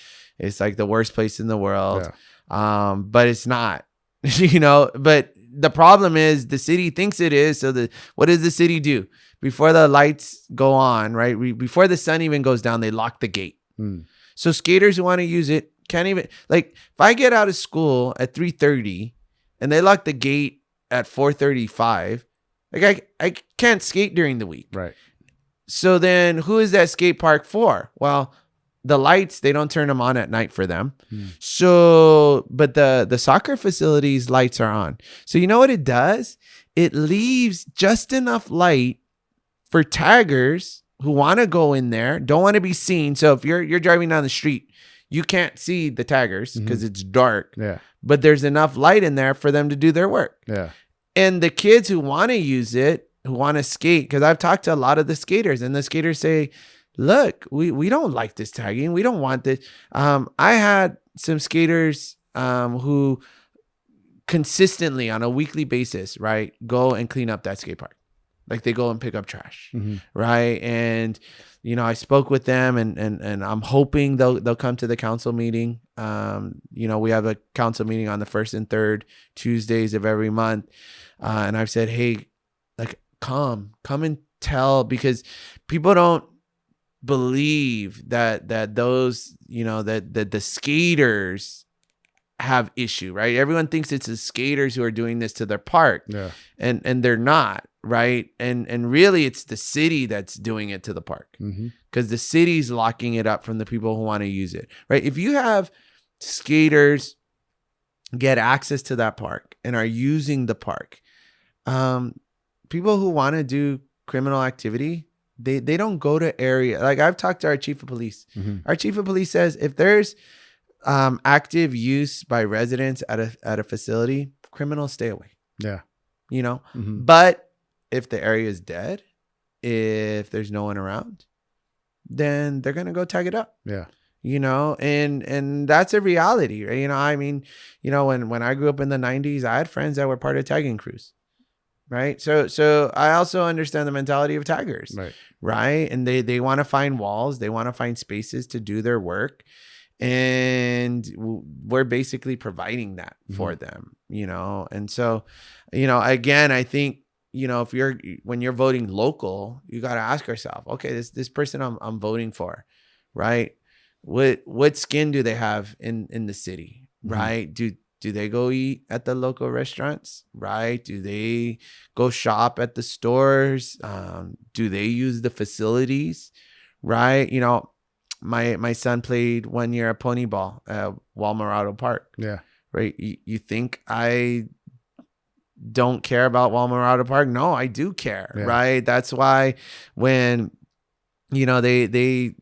Speaker 1: like the worst place in the world. Yeah. But it's not, But the problem is the city thinks it is. So what does the city do? Before the lights go on, right? Before the sun even goes down, they lock the gate. So skaters who want to use it can't even, like, if I get out of school at 3:30 and they lock the gate at 4:35, like I can't skate during the week.
Speaker 2: Right.
Speaker 1: So then who is that skate park for? Well, the lights, they don't turn them on at night for them. So, but the soccer facilities lights are on. So you know what it does? It leaves just enough light for taggers who want to go in there, don't want to be seen. So if you're driving down the street, you can't see the taggers because it's dark.
Speaker 2: Yeah.
Speaker 1: But there's enough light in there for them to do their work.
Speaker 2: Yeah. And
Speaker 1: the kids who want to use it, who want to skate, because I've talked to a lot of the skaters, and the skaters say, look, we don't like this tagging. We don't want this. I had some skaters who consistently on a weekly basis, right, go and clean up that skate park. Like they go and pick up trash, right? And, I spoke with them and I'm hoping they'll come to the council meeting. We have a council meeting on the 1st and 3rd Tuesdays of every month. And I've said, hey, like, come and tell, because people don't believe that those, that the skaters have issue, right? Everyone thinks it's the skaters who are doing this to their park.
Speaker 2: Yeah.
Speaker 1: And they're not, right? And really it's the city that's doing it to the park, because the city's locking it up from the people who want to use it, right? If you have skaters get access to that park and are using the park, people who want to do criminal activity, they don't go to area. Like I've talked to our chief of police. Our chief of police says if there's active use by residents at a facility, criminals stay away.
Speaker 2: Yeah.
Speaker 1: But if the area is dead, if there's no one around, then they're going to go tag it up.
Speaker 2: Yeah.
Speaker 1: And that's a reality, right? When I grew up in the 90s, I had friends that were part of tagging crews. Right. So I also understand the mentality of taggers. Right. And they want to find walls. They want to find spaces to do their work. And we're basically providing that for them, And so, again, I think, when you're voting local, you got to ask yourself, okay, this person I'm voting for, right? What skin do they have in the city, right? Do they go eat at the local restaurants, right? Do they go shop at the stores? Do they use the facilities, right? My son played 1 year at pony ball at Walmarado Park.
Speaker 2: Yeah.
Speaker 1: Right. You think I don't care about Walmarado Park? No, I do care. Yeah. Right. That's why when, they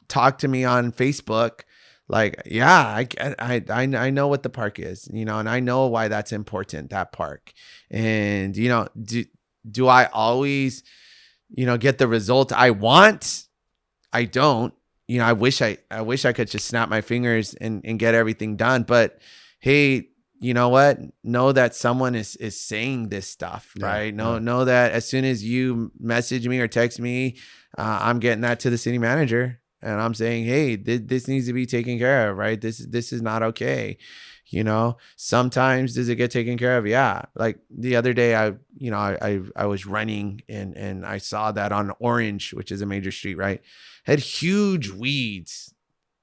Speaker 1: talk to me on Facebook, like, yeah, I know what the park is, and I know why that's important, that park. And, do I always, get the result I want? I don't. I wish I could just snap my fingers and get everything done. But hey, you know what? Know that someone is saying this stuff, right? Know that as soon as you message me or text me, I'm getting that to the city manager, and I'm saying, hey, this needs to be taken care of, right? This is not okay. Sometimes does it get taken care of? Yeah. Like the other day, I was running and I saw that on Orange, which is a major street, right? Had huge weeds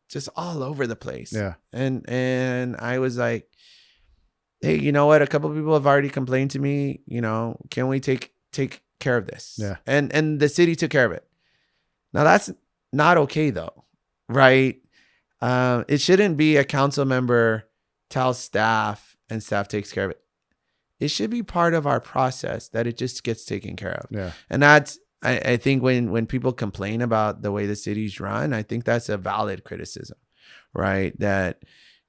Speaker 1: just all over the place.
Speaker 2: Yeah.
Speaker 1: And I was like, hey, you know what? A couple of people have already complained to me, can we take care of this?
Speaker 2: Yeah.
Speaker 1: And the city took care of it. Now that's not okay though, right? It shouldn't be a council member tells staff and staff takes care of it. It should be part of our process that it just gets taken care of.
Speaker 2: Yeah.
Speaker 1: And that's, I think when people complain about the way the city's run, I think that's a valid criticism, right? That,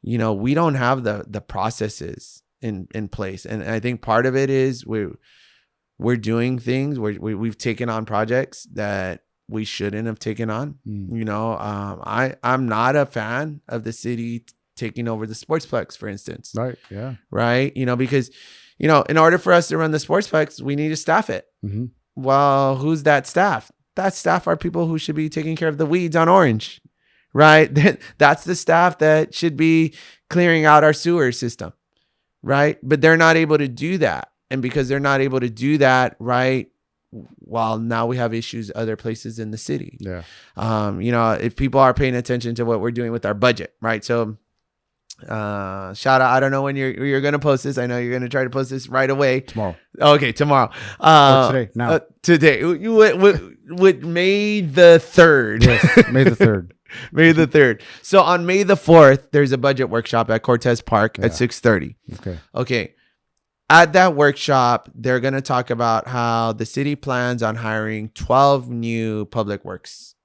Speaker 1: we don't have the processes in place. And I think part of it is we're doing things where we've taken on projects that we shouldn't have taken on. I'm not a fan of the city taking over the sportsplex, for instance.
Speaker 2: Right. Yeah.
Speaker 1: Right. Because, in order for us to run the sportsplex, we need to staff it.
Speaker 2: Mm-hmm.
Speaker 1: Well, who's that staff? That staff are people who should be taking care of the weeds on Orange, right? That's the staff that should be clearing out our sewer system, right? But they're not able to do that. And because they're not able to do that, right, well, now we have issues other places in the city.
Speaker 2: Yeah.
Speaker 1: If people are paying attention to what we're doing with our budget, right? So shout out. I don't know when you're going to post this. I know you're going to try to post this right away.
Speaker 2: Tomorrow.
Speaker 1: Okay. Tomorrow.
Speaker 2: Today. Now.
Speaker 1: Today. With May the 3rd.
Speaker 2: Yes. May the 3rd.
Speaker 1: May the 3rd. So on May the 4th, there's a budget workshop at Cortez Park at 6:30. Okay. At that workshop, they're going to talk about how the city plans on hiring 12 new public works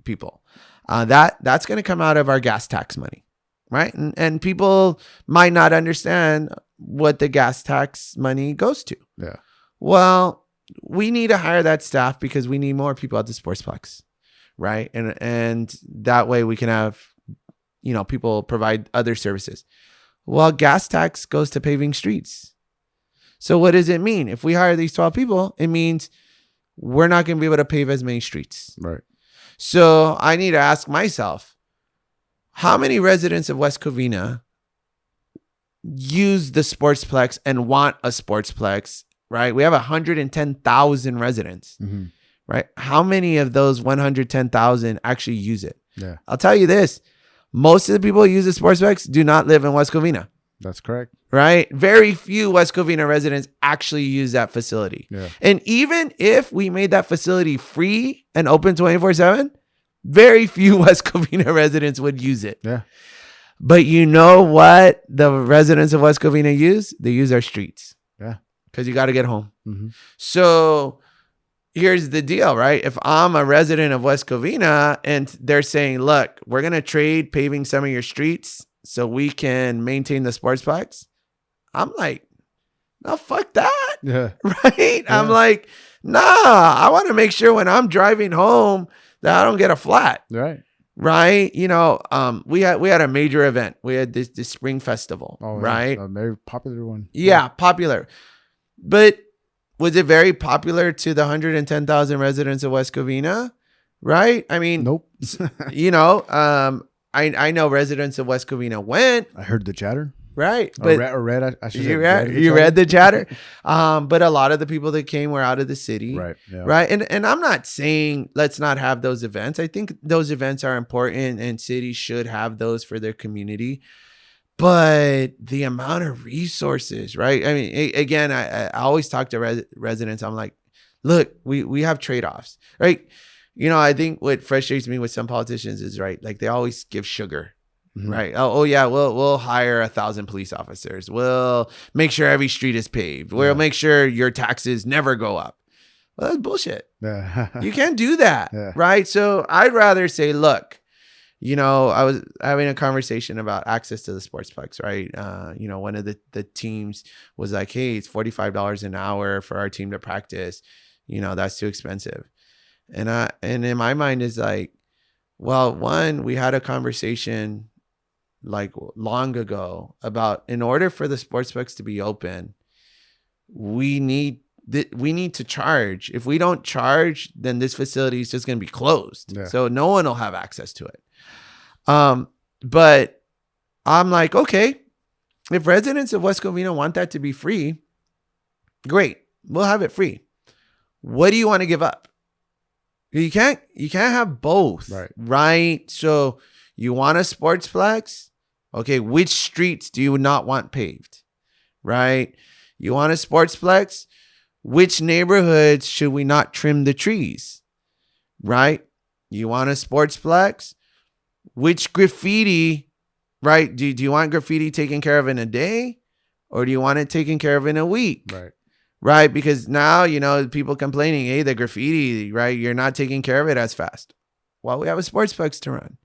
Speaker 1: people. That's going to come out of our gas tax money. Right. And people might not understand what the gas tax money goes to.
Speaker 2: Yeah.
Speaker 1: Well, we need to hire that staff because we need more people at the sportsplex. Right. And that way we can have, people provide other services. Well, gas tax goes to paving streets. So what does it mean? If we hire these 12 people, it means we're not going to be able to pave as many streets.
Speaker 2: Right.
Speaker 1: So I need to ask myself, how many residents of West Covina use the sportsplex and want a sportsplex, right? We have 110,000 residents,
Speaker 2: mm-hmm.
Speaker 1: right? How many of those 110,000 actually use it?
Speaker 2: Yeah.
Speaker 1: I'll tell you this. Most of the people who use the sportsplex do not live in West Covina.
Speaker 2: That's correct.
Speaker 1: Right? Very few West Covina residents actually use that facility.
Speaker 2: Yeah.
Speaker 1: And even if we made that facility free and open 24/7, very few West Covina residents would use it.
Speaker 2: Yeah.
Speaker 1: But you know what the residents of West Covina use? They use our streets.
Speaker 2: Yeah.
Speaker 1: Because you got to get home.
Speaker 2: Mm-hmm.
Speaker 1: So here's the deal, right? If I'm a resident of West Covina and they're saying, look, we're going to trade paving some of your streets so we can maintain the sportsplex, I'm like, no, fuck that.
Speaker 2: Yeah.
Speaker 1: Right? Yeah. I'm like, nah, I want to make sure when I'm driving home that I don't get a flat.
Speaker 2: Right.
Speaker 1: Right. We had a major event. We had this spring festival.
Speaker 2: Oh,
Speaker 1: right.
Speaker 2: A very popular one.
Speaker 1: Yeah, popular. But was it very popular to the 110,000 residents of West Covina? Right. I mean,
Speaker 2: nope.
Speaker 1: I know residents of West Covina went.
Speaker 2: I heard the chatter.
Speaker 1: Right.
Speaker 2: But read. I should
Speaker 1: you read the chatter. But a lot of the people that came were out of the city.
Speaker 2: Right. Yeah.
Speaker 1: Right. And I'm not saying let's not have those events. I think those events are important and cities should have those for their community. But the amount of resources, right? I mean, again, I always talk to residents. I'm like, look, we have trade-offs, right? I think what frustrates me with some politicians is, right, like they always give sugar. Mm-hmm. Right. Oh yeah. We'll hire 1,000 police officers. We'll make sure every street is paved. We'll make sure your taxes never go up. Well, that's bullshit. You can't do that. Yeah. Right. So I'd rather say, look, I was having a conversation about access to the sportsplex. Right. One of the teams was like, hey, it's $45 an hour for our team to practice. That's too expensive. And in my mind is like, Well, one, we had a conversation like long ago about, in order for the sports books to be open, we need to charge. If we don't charge, then this facility is just going to be closed. Yeah. So no one will have access to it. But I'm like, okay, if residents of West Covina want that to be free, great, we'll have it free. What do you want to give up? You can't have both, right? So you want a sportsplex? Okay, which streets do you not want paved, right? You want a sportsplex? Which neighborhoods should we not trim the trees, right? You want a sportsplex? Which graffiti, right? Do you want graffiti taken care of in a day, or do you want it taken care of in a week? Right? Because now, people complaining, hey, the graffiti, right? You're not taking care of it as fast. Well, we have a sportsplex to run,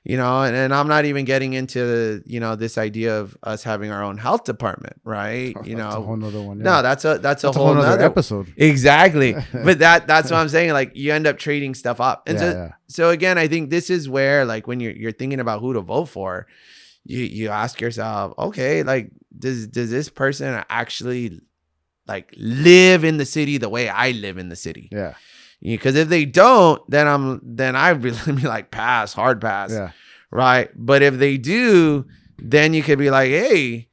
Speaker 1: and I'm not even getting into, this idea of us having our own health department, right?
Speaker 2: That's a whole nother one. Yeah.
Speaker 1: No, that's a whole nother
Speaker 2: episode.
Speaker 1: Exactly. But that's what I'm saying. Like, you end up trading stuff up. And so again, I think this is where, like, when you're thinking about who to vote for, you ask yourself, okay, like, does this person actually like live in the city the way I live in the city?
Speaker 2: Yeah.
Speaker 1: Because if they don't, then I really be like, hard pass.
Speaker 2: Yeah.
Speaker 1: Right. But if they do, then you could be like, hey,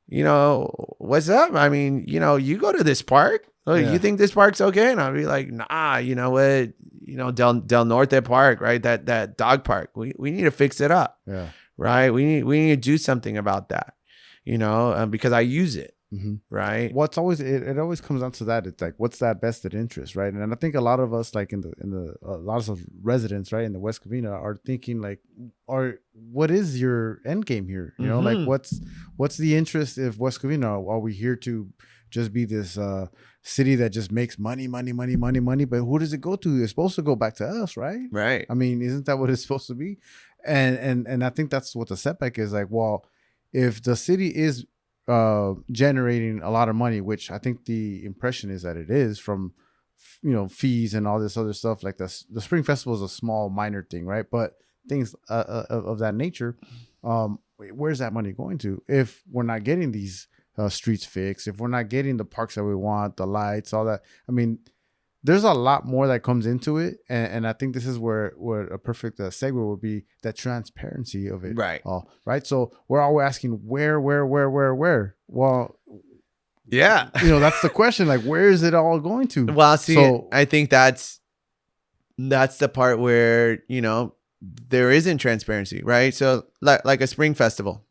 Speaker 1: what's up? I mean, you go to this park. Oh, you think this park's okay? And I'll be like, nah, you know what? Del Norte Park, right? That dog park. We need to fix it up.
Speaker 2: Yeah.
Speaker 1: Right. We need to do something about that, because I use it.
Speaker 2: Mm-hmm.
Speaker 1: Right.
Speaker 2: What's always it always comes down to that. It's like, what's that vested interest, right? And I think a lot of us, like in the a lot of residents, right, in the West Covina, are thinking like, what is your end game here? You know, like what's the interest of West Covina? Are we here to just be this city that just makes money? But who does it go to? It's supposed to go back to us, right?
Speaker 1: Right.
Speaker 2: I mean, isn't that what it's supposed to be? And I think that's what the setback is. Like, well, if the city is generating a lot of money, which I think the impression is that it is, from fees and all this other stuff, like the Spring Festival is a small minor thing, right? But things of that nature, where's that money going to if we're not getting these streets fixed, if we're not getting the parks that we want, the lights, all that? I mean, there's a lot more that comes into it, and I think this is where a perfect segue would be, that transparency of it.
Speaker 1: Right.
Speaker 2: Right. So we're always asking where. Well,
Speaker 1: yeah.
Speaker 2: That's the question. Like, where is it all going to?
Speaker 1: Well, see, I think that's the part where there isn't transparency, right? So like a spring festival,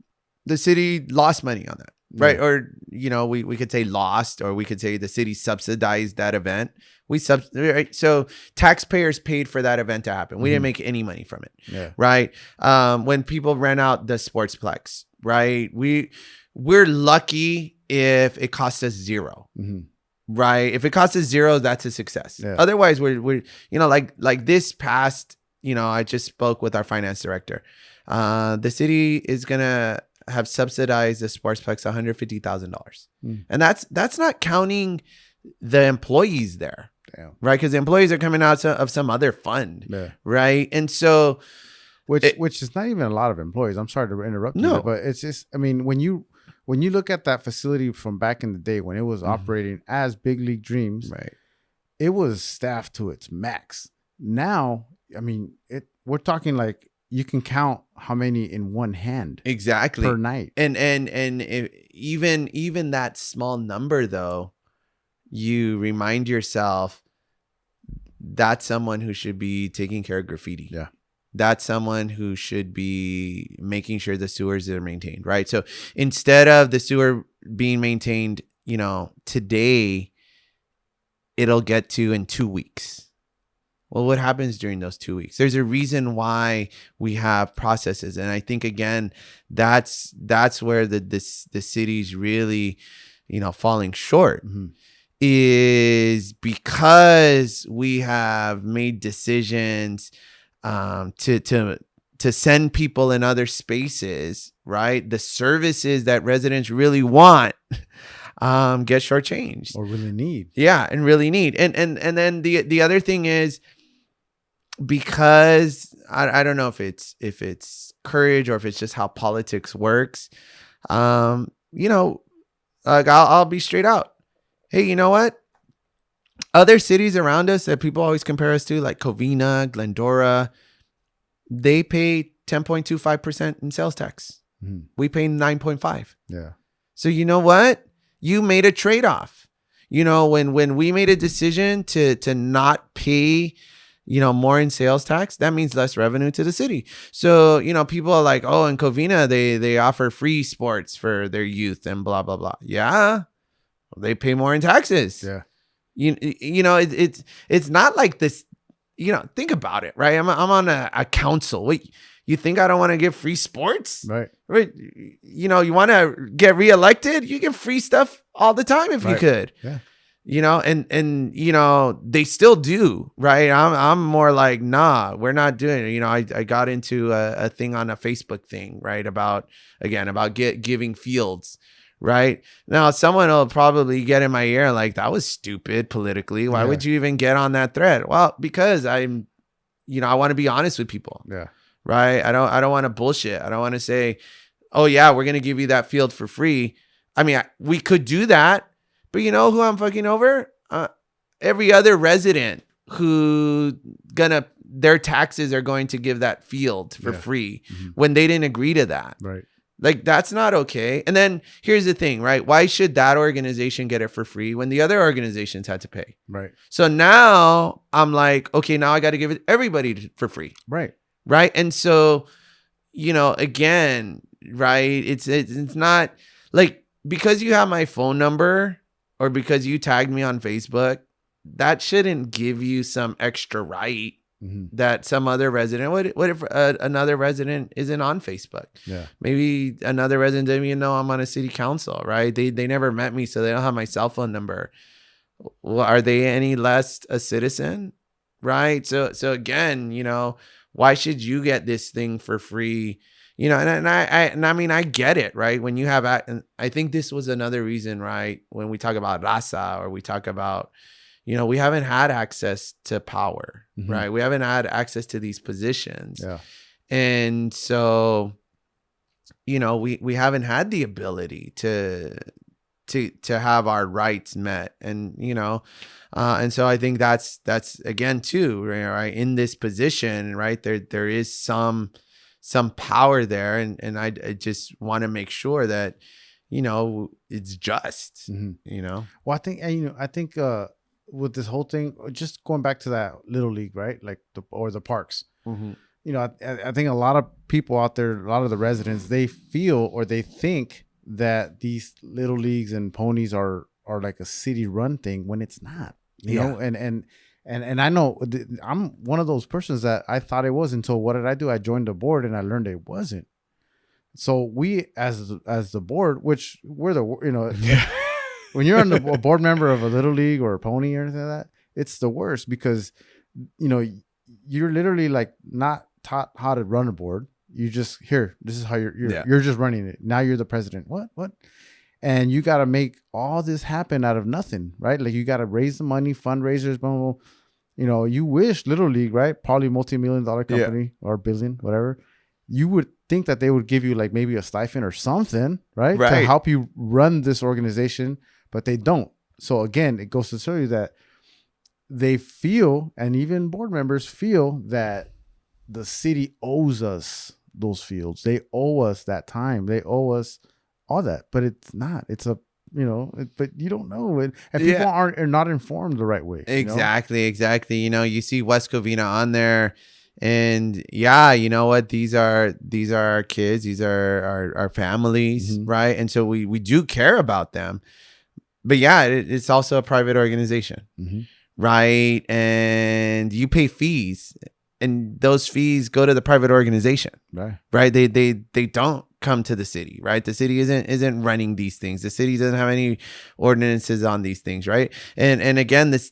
Speaker 1: the city lost money on that. Right. Yeah. Or, we could say lost, or we could say the city subsidized that event. Right. So taxpayers paid for that event to happen. We didn't make any money from it.
Speaker 2: Yeah.
Speaker 1: Right. When people rent out the sportsplex, right, we're lucky if it costs us zero.
Speaker 2: Mm-hmm.
Speaker 1: Right. If it costs us zero, that's a success. Yeah. Otherwise, we're like this past, I just spoke with our finance director. The city is gonna have subsidized the sportsplex $150,000, and that's not counting the employees there.
Speaker 2: Damn.
Speaker 1: Right? Because the employees are coming out of some other fund, right? And so,
Speaker 2: which is not even a lot of employees. I'm sorry to interrupt you, but it's just, I mean, when you look at that facility from back in the day when it was operating as Big League Dreams,
Speaker 1: right,
Speaker 2: it was staffed to its max. Now, I mean, we're talking like, you can count how many in one hand
Speaker 1: exactly
Speaker 2: per night,
Speaker 1: and even that small number, though, you remind yourself that's someone who should be taking care of graffiti.
Speaker 2: Yeah,
Speaker 1: that's someone who should be making sure the sewers are maintained, right? So instead of the sewer being maintained, today, it'll get to in 2 weeks. Well, what happens during those 2 weeks? There's a reason why we have processes. And I think, again, that's where the city's really, falling short, is because we have made decisions to send people in other spaces, right? The services that residents really want get shortchanged.
Speaker 2: Or really need.
Speaker 1: Yeah, and really need. And then the other thing is, because I don't know if it's courage or if it's just how politics works. Like I'll be straight out. Hey, you know what? Other cities around us that people always compare us to, like Covina, Glendora, they pay 10.25% in sales tax.
Speaker 2: Mm.
Speaker 1: We pay 9.5.
Speaker 2: Yeah.
Speaker 1: So you know what? You made a trade-off. When we made a decision to not pay, more in sales tax, that means less revenue to the city. So, people are like, oh, in Covina, they offer free sports for their youth and blah, blah, blah. Yeah. They pay more in taxes.
Speaker 2: Yeah.
Speaker 1: It's not like this, think about it, right? I'm on a council. Wait, you think I don't want to give free sports?
Speaker 2: Right.
Speaker 1: You want to get reelected? You get free stuff all the time if you could.
Speaker 2: Yeah.
Speaker 1: And they still do, right? I'm more like, nah, we're not doing it. I got into a thing on a Facebook thing, right? About giving fields. Right now, someone will probably get in my ear like, that was stupid politically. Why would you even get on that thread? Well, because I want to be honest with people.
Speaker 2: Yeah.
Speaker 1: Right. I don't want to bullshit. I don't want to say, oh yeah, we're going to give you that field for free. I mean, we could do that, but you know who I'm fucking over? Every other resident who their taxes are going to give that field for free when they didn't agree to that.
Speaker 2: Right.
Speaker 1: Like, that's not okay. And then here's the thing, right? Why should that organization get it for free when the other organizations had to pay?
Speaker 2: Right.
Speaker 1: So now I'm like, okay, now I got to give it everybody for free.
Speaker 2: Right.
Speaker 1: Right. And so, again, right. It's not like, because you have my phone number or because you tagged me on Facebook, that shouldn't give you some extra right. Mm-hmm. That some other resident, what if another resident isn't on Facebook?
Speaker 2: Yeah.
Speaker 1: Maybe another resident doesn't even know I'm on a city council, right? They never met me, so they don't have my cell phone number. Well, are they any less a citizen? Right. So again, why should you get this thing for free? And I mean, I get it, right? When you have, and I think this was another reason, right? When we talk about raza or we talk about, we haven't had access to power, right? We haven't had access to these positions. Yeah. And so, we haven't had the ability to have our rights met. And, and so I think that's again too, right? In this position, right? There is some power there. And I just want to make sure that, it's just,
Speaker 2: Well, I think, with this whole thing, just going back to that little league, right? Like the parks. Mm-hmm. I think a lot of people out there, a lot of the residents, they feel or they think that these little leagues and ponies are like a city run thing when it's not. You know, and I know I'm one of those persons that I thought it was until what did I do? I joined the board and I learned it wasn't. So we as the board, which we're when you're on a board member of a little league or a pony or anything like that, it's the worst because, you're literally like not taught how to run a board. You just this is how you're just running it. Now you're the president. What? And you got to make all this happen out of nothing, right? Like you got to raise the money, fundraisers, blah, blah, blah. You wish Little League, right? Probably multi-million-dollar company or billion, whatever. You would think that they would give you like maybe a stipend or something, right? To help you run this organization. But they don't. So again, it goes to show you that they feel, and even board members feel, that the city owes us those fields. They owe us that time. They owe us all that. But it's not. It's a, but you don't know it. And people are not informed the right way.
Speaker 1: Exactly. You see West Covina on there. And you know what? These are our kids. These are our families, right? And so we do care about them. But it's also a private organization, right? And you pay fees, and those fees go to the private organization, right? They don't come to the city, right? The city isn't running these things. The city doesn't have any ordinances on these things, right? And again, this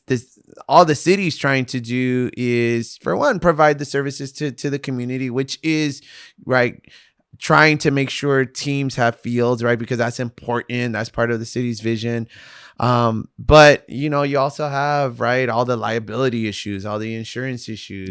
Speaker 1: all the city's trying to do is, for one, provide the services to the community, which is right. trying to make sure teams have fields, right? Because that's important. That's part of the city's vision. But you know, you also have, right, all the liability issues, all the insurance issues,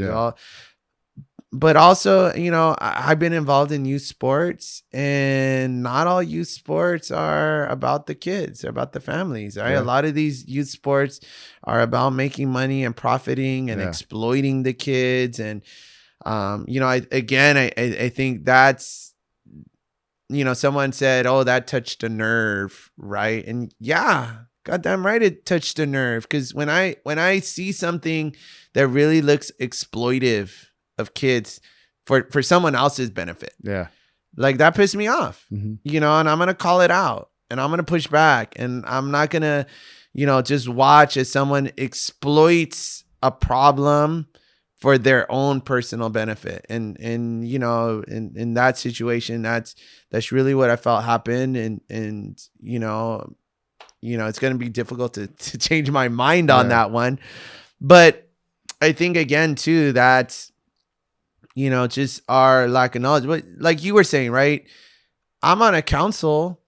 Speaker 1: but also, you know, I've been involved in youth sports, and not all youth sports are about the kids, they're about the families, right? A lot of these youth sports are about making money and profiting and exploiting the kids. And, you know, I think that's, you know, someone said, oh, that touched a nerve, right? And yeah, goddamn right, it touched a nerve. Because when I see something that really looks exploitive of kids for someone else's benefit, like that pissed me off, you know, and I'm gonna call it out, and I'm gonna push back, and I'm not gonna, you know, just watch as someone exploits a problem for their own personal benefit. And you know, in that situation, that's really what I felt happened. And you know, it's gonna be difficult to change my mind on that one. But I think again too, that's, you know, just our lack of knowledge. But like you were saying, right, I'm on a council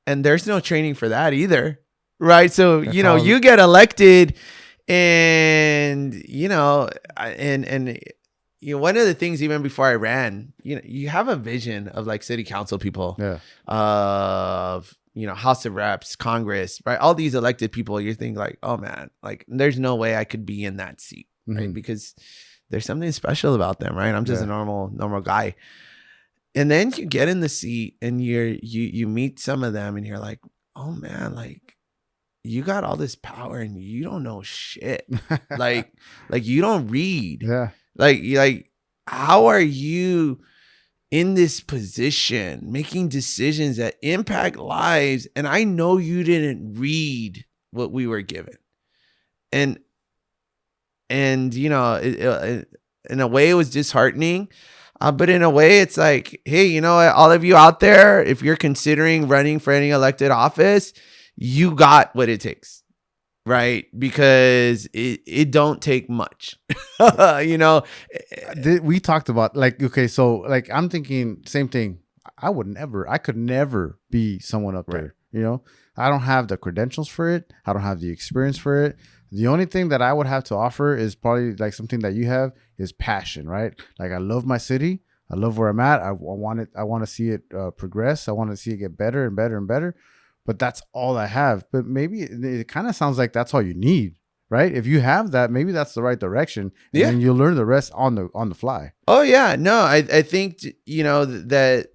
Speaker 1: and there's no training for that either, right? So that's, you know, you get elected, and you know, and you know, one of the things, even before I ran, you know, you have a vision of like city council people, of, you know, House of Reps, Congress, right? All these elected people, you're thinking like, oh man, like there's no way I could be in that seat, right? Because there's something special about them, right? I'm just a normal guy. And then you get in the seat and you meet some of them, and you're like, oh man, like you got all this power and you don't know shit. like you don't read. Like how are you in this position making decisions that impact lives? And I know you didn't read what we were given. And you know, it, in a way, it was disheartening. But in a way, it's like, hey, you know what? All of you out there, if you're considering running for any elected office, you got what it takes, right? Because it don't take much. You know,
Speaker 2: we talked about like, okay, so like I'm thinking same thing. I could never be someone up there. You know, I don't have the credentials for it. I don't have the experience for it. The only thing that I would have to offer is probably like something that you have, is passion, right? Like I love my city. I love where I'm at. I want it. I want to see it progress. I want to see it get better and better and better. But that's all I have. But maybe it kind of sounds like that's all you need, right? If you have that, maybe that's the right direction. And then you'll learn the rest on the fly.
Speaker 1: Oh yeah, no, I think, you know, that,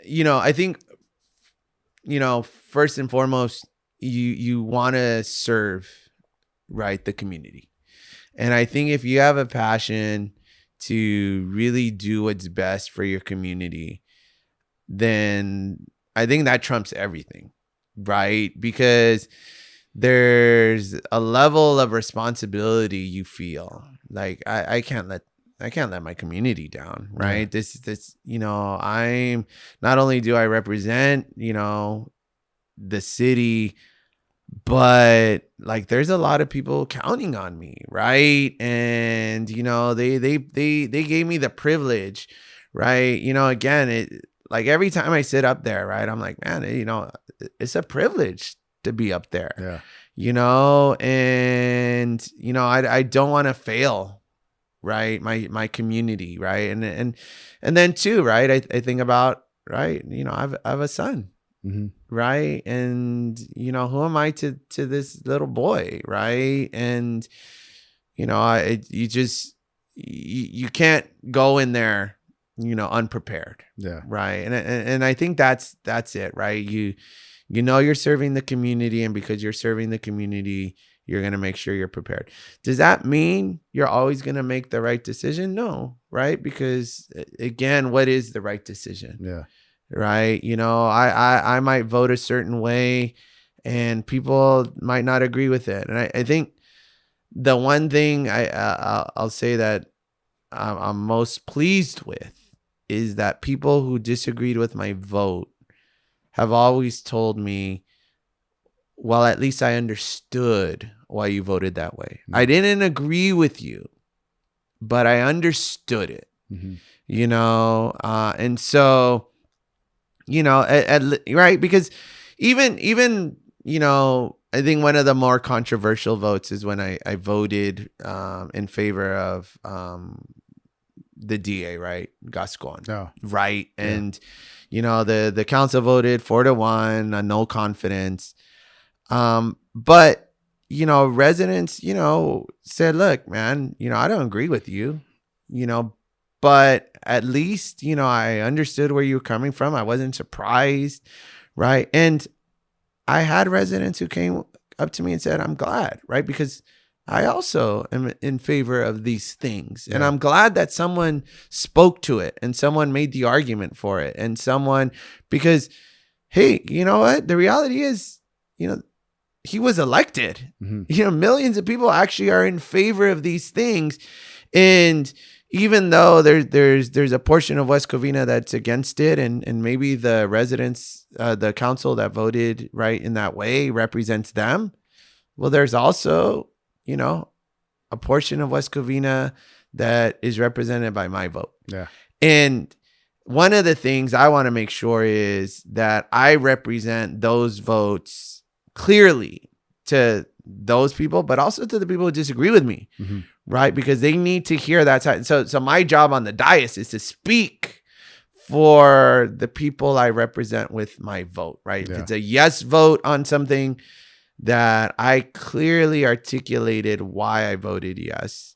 Speaker 1: you know, I think, you know, first and foremost, you want to serve, right, the community. And I think if you have a passion to really do what's best for your community, then I think that trumps everything, right? Because there's a level of responsibility you feel like I can't let my community down, right? This, you know, I'm not only do I represent, you know, the city, but like there's a lot of people counting on me, right? And you know, they gave me the privilege, right? You know, again, it, like every time I sit up there, right, I'm like, man, you know, it's a privilege to be up there, you know, and you know, I don't want to fail, right, my community, right, and then too, right, I think about, right, you know, I have a son. Right. And, you know, who am I to this little boy? Right. And, you know, you can't go in there, you know, unprepared. Right. And I think that's it. Right. You know, you're serving the community, and because you're serving the community, you're going to make sure you're prepared. Does that mean you're always going to make the right decision? No. Right. Because again, what is the right decision? Right. You know, I might vote a certain way and people might not agree with it. And I think the one thing I'll say that I'm most pleased with is that people who disagreed with my vote have always told me, well, at least I understood why you voted that way. I didn't agree with you, but I understood it. And so, right, because even I think one of the more controversial votes is when I voted in favor of the DA, right, Gascon, right, and the council voted 4-1 on no confidence, but residents said, look, man, I don't agree with you, but at least I understood where you were coming from. I wasn't surprised, right? And I had residents who came up to me and said, I'm glad, right? Because I also am in favor of these things. And I'm glad that someone spoke to it and someone made the argument for it. And because, hey, you know what? The reality is, he was elected. Millions of people actually are in favor of these things. And even though there's a portion of West Covina that's against it, and maybe the residents, the council that voted right in that way represents them, well, there's also, a portion of West Covina that is represented by my vote.
Speaker 2: Yeah.
Speaker 1: And one of the things I want to make sure is that I represent those votes clearly to those people, but also to the people who disagree with me. Right? Because they need to hear that side. So my job on the dais is to speak for the people I represent with my vote, right?
Speaker 2: Yeah.
Speaker 1: If it's a yes vote on something, that I clearly articulated why I voted yes.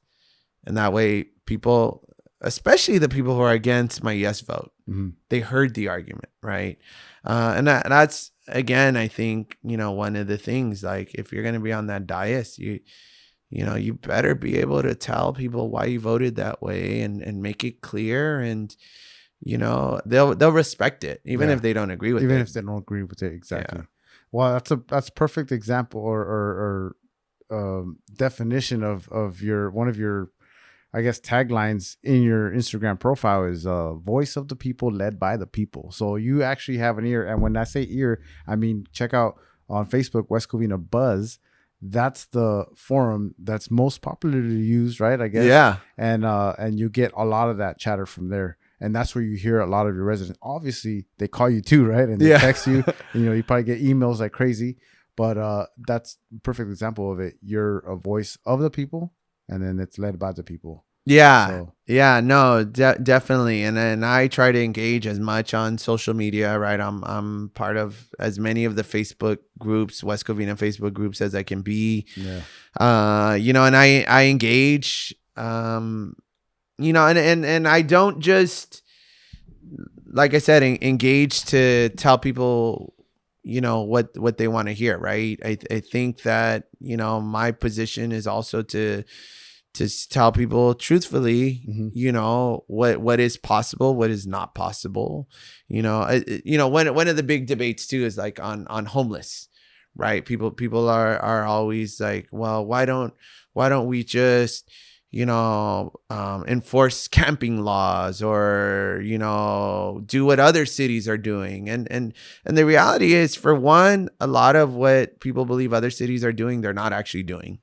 Speaker 1: And that way people, especially the people who are against my yes vote, they heard the argument, right? And that's, again, I think, one of the things, like, if you're going to be on that dais, you better be able to tell people why you voted that way and make it clear, and they'll respect it even if they don't agree with it.
Speaker 2: Even if they don't agree with it, exactly. Yeah. Well, that's perfect example or definition of one of your, I guess, taglines in your Instagram profile is voice of the people, led by the people. So you actually have an ear, and when I say ear, I mean check out on Facebook West Covina Buzz. That's the forum that's most popularly used, right? I guess.
Speaker 1: Yeah.
Speaker 2: And you get a lot of that chatter from there. And that's where you hear a lot of your residents. Obviously, they call you too, right? And they text you. And, you probably get emails like crazy. But that's a perfect example of it. You're a voice of the people, and then it's led by the people.
Speaker 1: Yeah.
Speaker 2: So.
Speaker 1: Yeah, no, definitely. And I try to engage as much on social media, right? I'm part of as many of the Facebook groups, West Covina Facebook groups, as I can be.
Speaker 2: Yeah.
Speaker 1: And I engage, and I don't just, like I said, engage to tell people, what they want to hear, right? I think that, my position is also to tell people truthfully, what is possible, what is not possible. One of the big debates too is like on homeless, right? People are always like, well, why don't we just, enforce camping laws or, do what other cities are doing. And the reality is, for one, a lot of what people believe other cities are doing, they're not actually doing.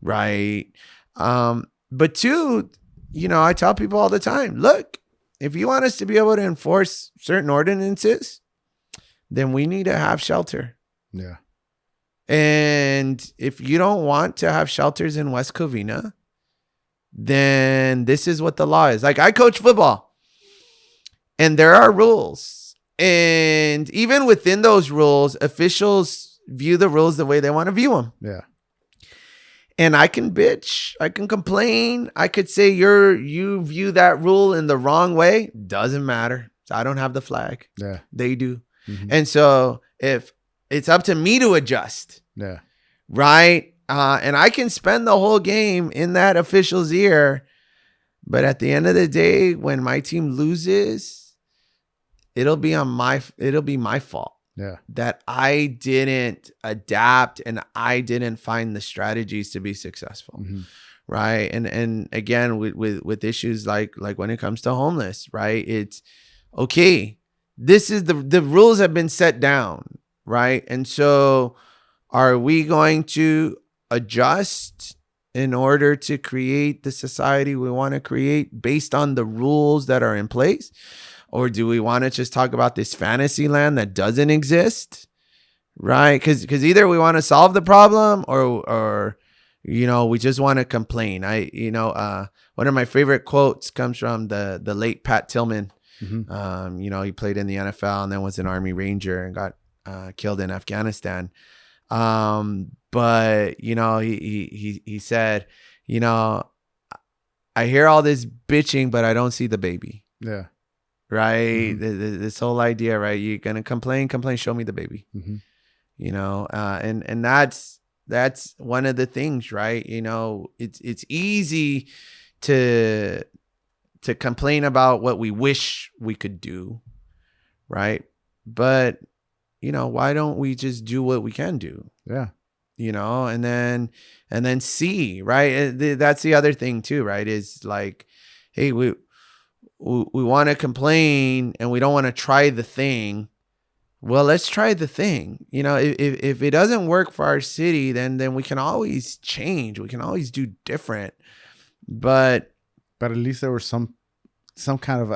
Speaker 1: Right. But two, I tell people all the time, look, if you want us to be able to enforce certain ordinances, then we need to have shelter.
Speaker 2: Yeah.
Speaker 1: And if you don't want to have shelters in West Covina, then this is what the law is. Like, I coach football, and there are rules. And even within those rules, officials view the rules the way they want to view them.
Speaker 2: Yeah.
Speaker 1: And I can bitch, I can complain, I could say you view that rule in the wrong way. Doesn't matter. I don't have the flag.
Speaker 2: Yeah.
Speaker 1: They do. And so if it's up to me to adjust, right? And I can spend the whole game in that official's ear, but at the end of the day, when my team loses, it'll be my fault.
Speaker 2: Yeah.
Speaker 1: That I didn't adapt and I didn't find the strategies to be successful. Right. And again, with issues like when it comes to homeless, right? It's okay. This is the rules have been set down. Right. And so are we going to adjust in order to create the society we want to create based on the rules that are in place? Or do we want to just talk about this fantasy land that doesn't exist? Right? Because either we want to solve the problem or we just want to complain. One of my favorite quotes comes from the late Pat Tillman. Mm-hmm. He played in the NFL and then was an Army Ranger and got killed in Afghanistan. But he said, I hear all this bitching, but I don't see the baby.
Speaker 2: Yeah.
Speaker 1: Right. Mm-hmm. This whole idea, right? You're going to complain, show me the baby, mm-hmm. And that's one of the things, right? It's easy to complain about what we wish we could do. Right. But, why don't we just do what we can do?
Speaker 2: Yeah.
Speaker 1: And then see, right? That's the other thing too, right? Is like, hey, we want to complain and we don't want to try the thing. Well, let's try the thing. If it doesn't work for our city, then we can always change. We can always do different. But
Speaker 2: at least there was some kind of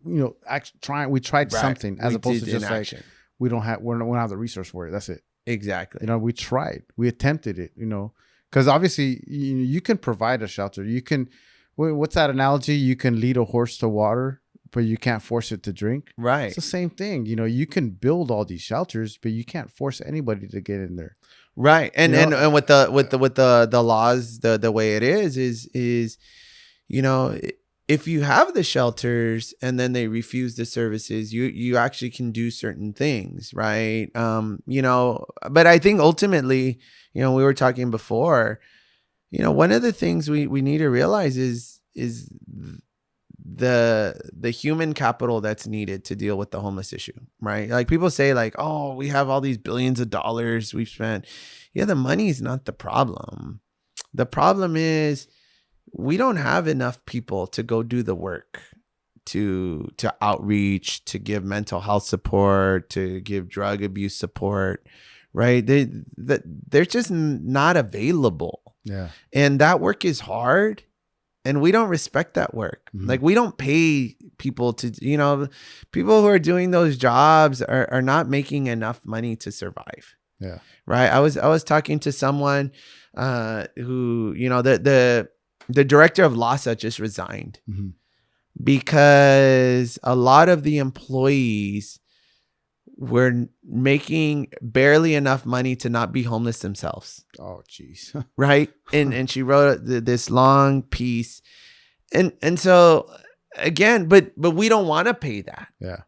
Speaker 2: we tried right. something as opposed to just like we don't have the resource for it. That's it.
Speaker 1: Exactly.
Speaker 2: We tried. We attempted it. Because obviously you can provide a shelter. You can. What's that analogy? You can lead a horse to water, but you can't force it to drink.
Speaker 1: Right.
Speaker 2: It's the same thing. You can build all these shelters, but you can't force anybody to get in there.
Speaker 1: Right. And with the laws, the way it is if you have the shelters and then they refuse the services, you actually can do certain things, right? But I think ultimately, we were talking before, one of the things we need to realize is the human capital that's needed to deal with the homeless issue, right? Like people say like, oh, we have all these billions of dollars we've spent. Yeah, the money is not the problem. The problem is we don't have enough people to go do the work, to outreach, to give mental health support, to give drug abuse support, right? They're just not available.
Speaker 2: Yeah.
Speaker 1: And that work is hard. And we don't respect that work. Mm-hmm. Like we don't pay people to, people who are doing those jobs are not making enough money to survive.
Speaker 2: Yeah.
Speaker 1: Right. I was talking to someone who, the director of LASA just resigned mm-hmm. because a lot of the employees were making barely enough money to not be homeless themselves.
Speaker 2: Oh, geez.
Speaker 1: Right. And she wrote this long piece. And so again, but we don't want to pay that.
Speaker 2: Yeah.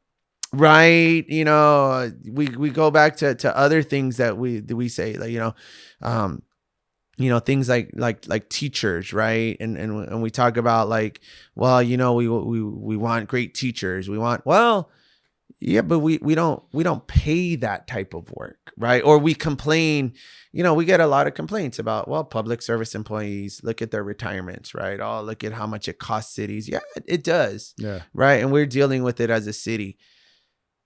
Speaker 1: Right. We go back to other things that we say, like, things like teachers, right? And we talk about like, well, we want great teachers. We want, yeah, but we don't pay that type of work, right? Or we complain, we get a lot of complaints about, well, public service employees, look at their retirements, right? Oh, look at how much it costs cities. Yeah, it does.
Speaker 2: Yeah.
Speaker 1: Right. And we're dealing with it as a city.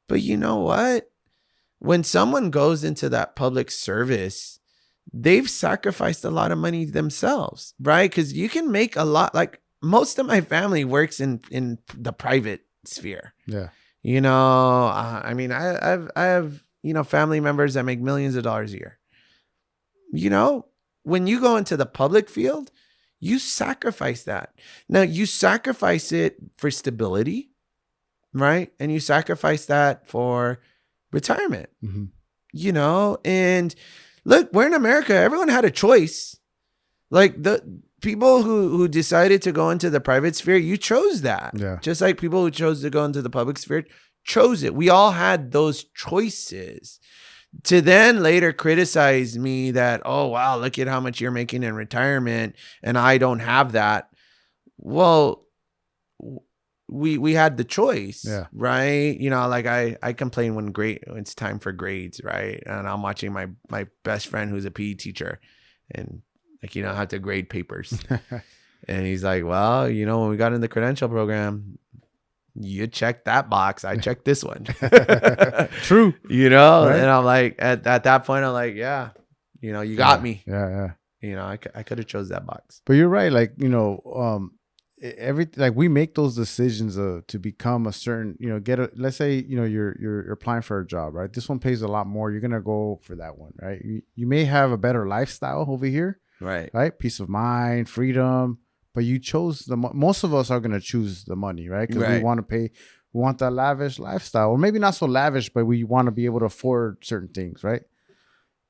Speaker 1: But you know what? When someone goes into that public service, they've sacrificed a lot of money themselves, right? Because you can make a lot. Like most of my family works in the private sphere.
Speaker 2: Yeah.
Speaker 1: I mean, I have family members that make millions of dollars a year. When you go into the public field, you sacrifice that. Now you sacrifice it for stability, right? And you sacrifice that for retirement, mm-hmm. And look, we're in America. Everyone had a choice. Like the people who decided to go into the private sphere, you chose that.
Speaker 2: Yeah.
Speaker 1: Just like people who chose to go into the public sphere chose it. We all had those choices. To then later criticize me that, oh, wow, look at how much you're making in retirement and I don't have that. Well, we had the choice,
Speaker 2: yeah.
Speaker 1: Right? Like I complain when it's time for grades, right? And I'm watching my best friend who's a PE teacher and like, I have to grade papers. And he's like, well, when we got in the credential program, you checked that box. I checked this one.
Speaker 2: True.
Speaker 1: Right? And I'm like, at that point, I'm like, yeah, you got me.
Speaker 2: Yeah.
Speaker 1: I could have chose that box.
Speaker 2: But you're right. Like, like we make those decisions to become a certain, let's say, you're applying for a job, right? This one pays a lot more. You're going to go for that one, right? You may have a better lifestyle over here,
Speaker 1: right?
Speaker 2: Peace of mind, freedom, but you chose most of us are going to choose the money, right? Because we want to pay, we want that lavish lifestyle, or maybe not so lavish, but we want to be able to afford certain things, right?